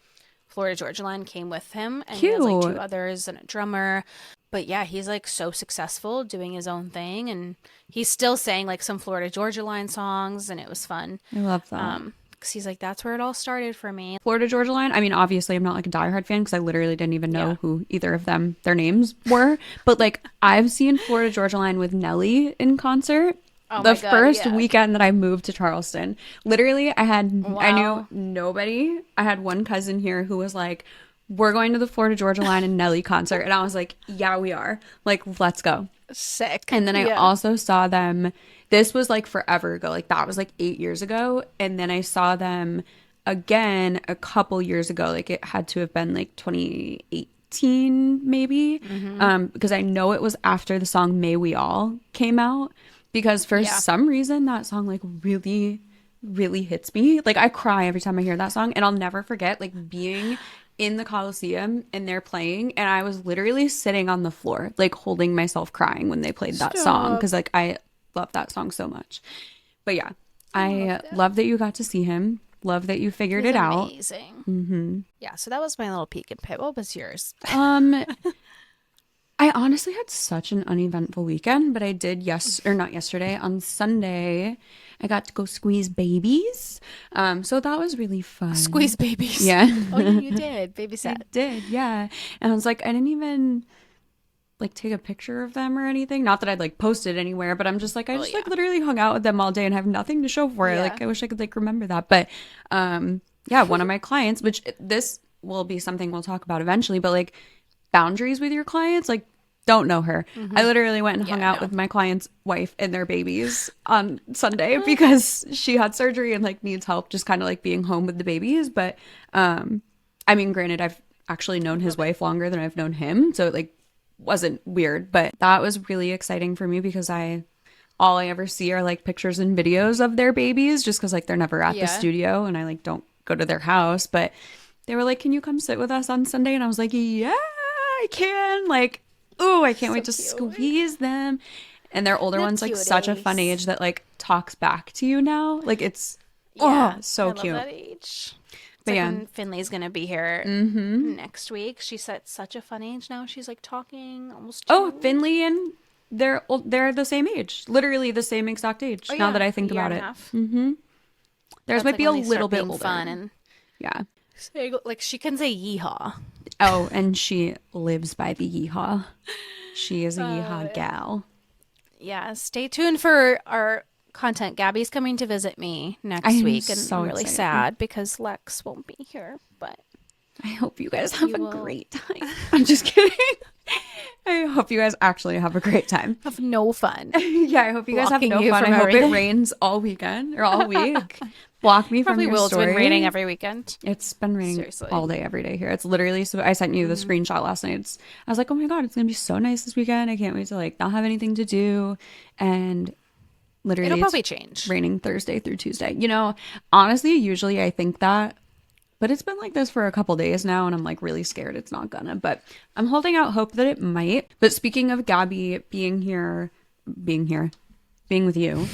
Florida Georgia Line came with him, and he has like 2 others and a drummer. But yeah, he's like so successful doing his own thing, and he's still sang like some Florida Georgia Line songs, and it was fun. I love that. Because he's like, that's where it all started for me. Florida Georgia Line. I mean, obviously, I'm not like a diehard fan because I literally didn't even know who either of their names were. But like, I've seen Florida Georgia Line with Nelly in concert. The first weekend that I moved to Charleston, literally, I knew nobody. I had one cousin here who was like, we're going to the Florida Georgia Line and Nelly concert. And I was like, yeah, we are. Like, let's go. Sick. And then I also saw them. This was like forever ago. Like, that was like 8 years ago. And then I saw them again a couple years ago. Like, it had to have been like 2018 maybe. Because I know it was after the song May We All came out. Because for some reason, that song like really, really hits me. Like, I cry every time I hear that song. And I'll never forget like being in the Coliseum and they're playing, and I was literally sitting on the floor like holding myself crying when they played that song, because like I love that song so much. But yeah, I love that you got to see him. Love that you figured it out. Amazing. Yeah, so that was my little peek and pit. What was yours? I honestly had such an uneventful weekend, but I did on Sunday I got to go squeeze babies. So that was really fun. Squeeze babies. Yeah. Oh, you did. Babysat. I did, yeah. And I was like, I didn't even like take a picture of them or anything. Not that I'd like post it anywhere, but I'm just like, like literally hung out with them all day and have nothing to show for it. Like, I wish I could like remember that. But yeah, one of my clients, which this will be something we'll talk about eventually, but like boundaries with your clients, like, don't know her. I literally went and hung out with my client's wife and their babies on Sunday because she had surgery and like needs help just kind of like being home with the babies. But I mean, granted, I've actually known his wife longer than I've known him, so it like wasn't weird, but that was really exciting for me because I all I ever see are like pictures and videos of their babies just because like they're never at the Yeah. studio and I like don't go to their house. But they were like, can you come sit with us on Sunday? And I was like, yeah, I can. Like, oh, I can't wait to cute. squeeze them. And their older They're one's like such a fun cuties. age that like talks back to you now. Like it's Yeah, so I love cute. that age. It's But like yeah. when Finley's gonna be here next week. She's at such a fun age now. She's like talking almost. Oh, 2. Finley and they're the same age. Literally the same exact age. Oh, Now yeah, that I think a year about and it. a half. Theirs That's might like be a when they little start bit being older. fun and Yeah. like she can say yeehaw. Oh, and she lives by the yeehaw. She is a yeehaw yeah. gal. Yeah, stay tuned for our content. Gabby's coming to visit me next I am week, and so I'm really excited. sad because Lex won't be here. But I hope you guys have You a will- great time. I'm just kidding. I hope you guys actually have a great time. have no fun. Yeah, I hope you guys have Blocking no you fun. I from hope everything. it rains all weekend or all week. Block me Probably from your will. story. It's been raining every weekend. It's been raining Seriously. all day, every day here. It's literally so. I sent you the screenshot last night. I was like, oh my god, it's gonna be so nice this weekend. I can't wait to like not have anything to do. And literally, It'll it's probably change. raining Thursday through Tuesday. You know, honestly, usually I think that, but it's been like this for a couple days now, and I'm like really scared it's not gonna. But I'm holding out hope that it might. But speaking of Gabby being with you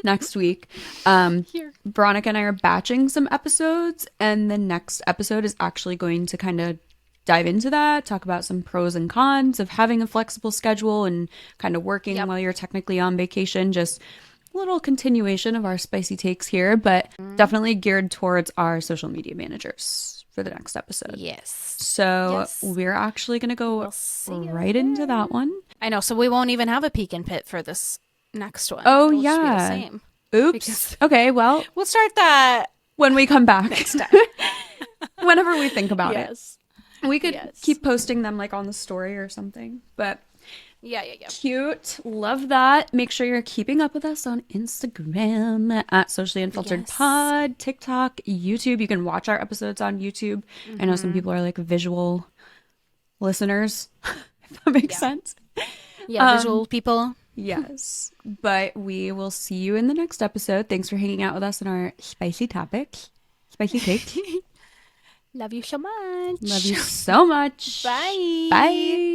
next week, Here. Veronica and I are batching some episodes, and the next episode is actually going to kind of dive into that, talk about some pros and cons of having a flexible schedule and kind of working Yep. while you're technically on vacation. Just a little continuation of our spicy takes here, but definitely geared towards our social media managers for the next episode. Yes. So Yes. we're actually going to go We'll see you right into that one. I know. So we won't even have a peek and pit for this next one. Oh, It'll just be the yeah. same. Oops. Because- Okay, well, We'll start that when we come back. next time. Whenever we think about it. Yes. We could Yes. keep posting them like on the story or something. But Yeah. cute. Love that. Make sure you're keeping up with us on Instagram at Socially Unfiltered Yes. Pod, TikTok, YouTube. You can watch our episodes on YouTube. I know some people are like visual listeners, if that makes sense. Yeah. Visual people. Yes. But we will see you in the next episode. Thanks for hanging out with us on our spicy topic. Spicy take. Love you so much. Love you so much. Bye. Bye.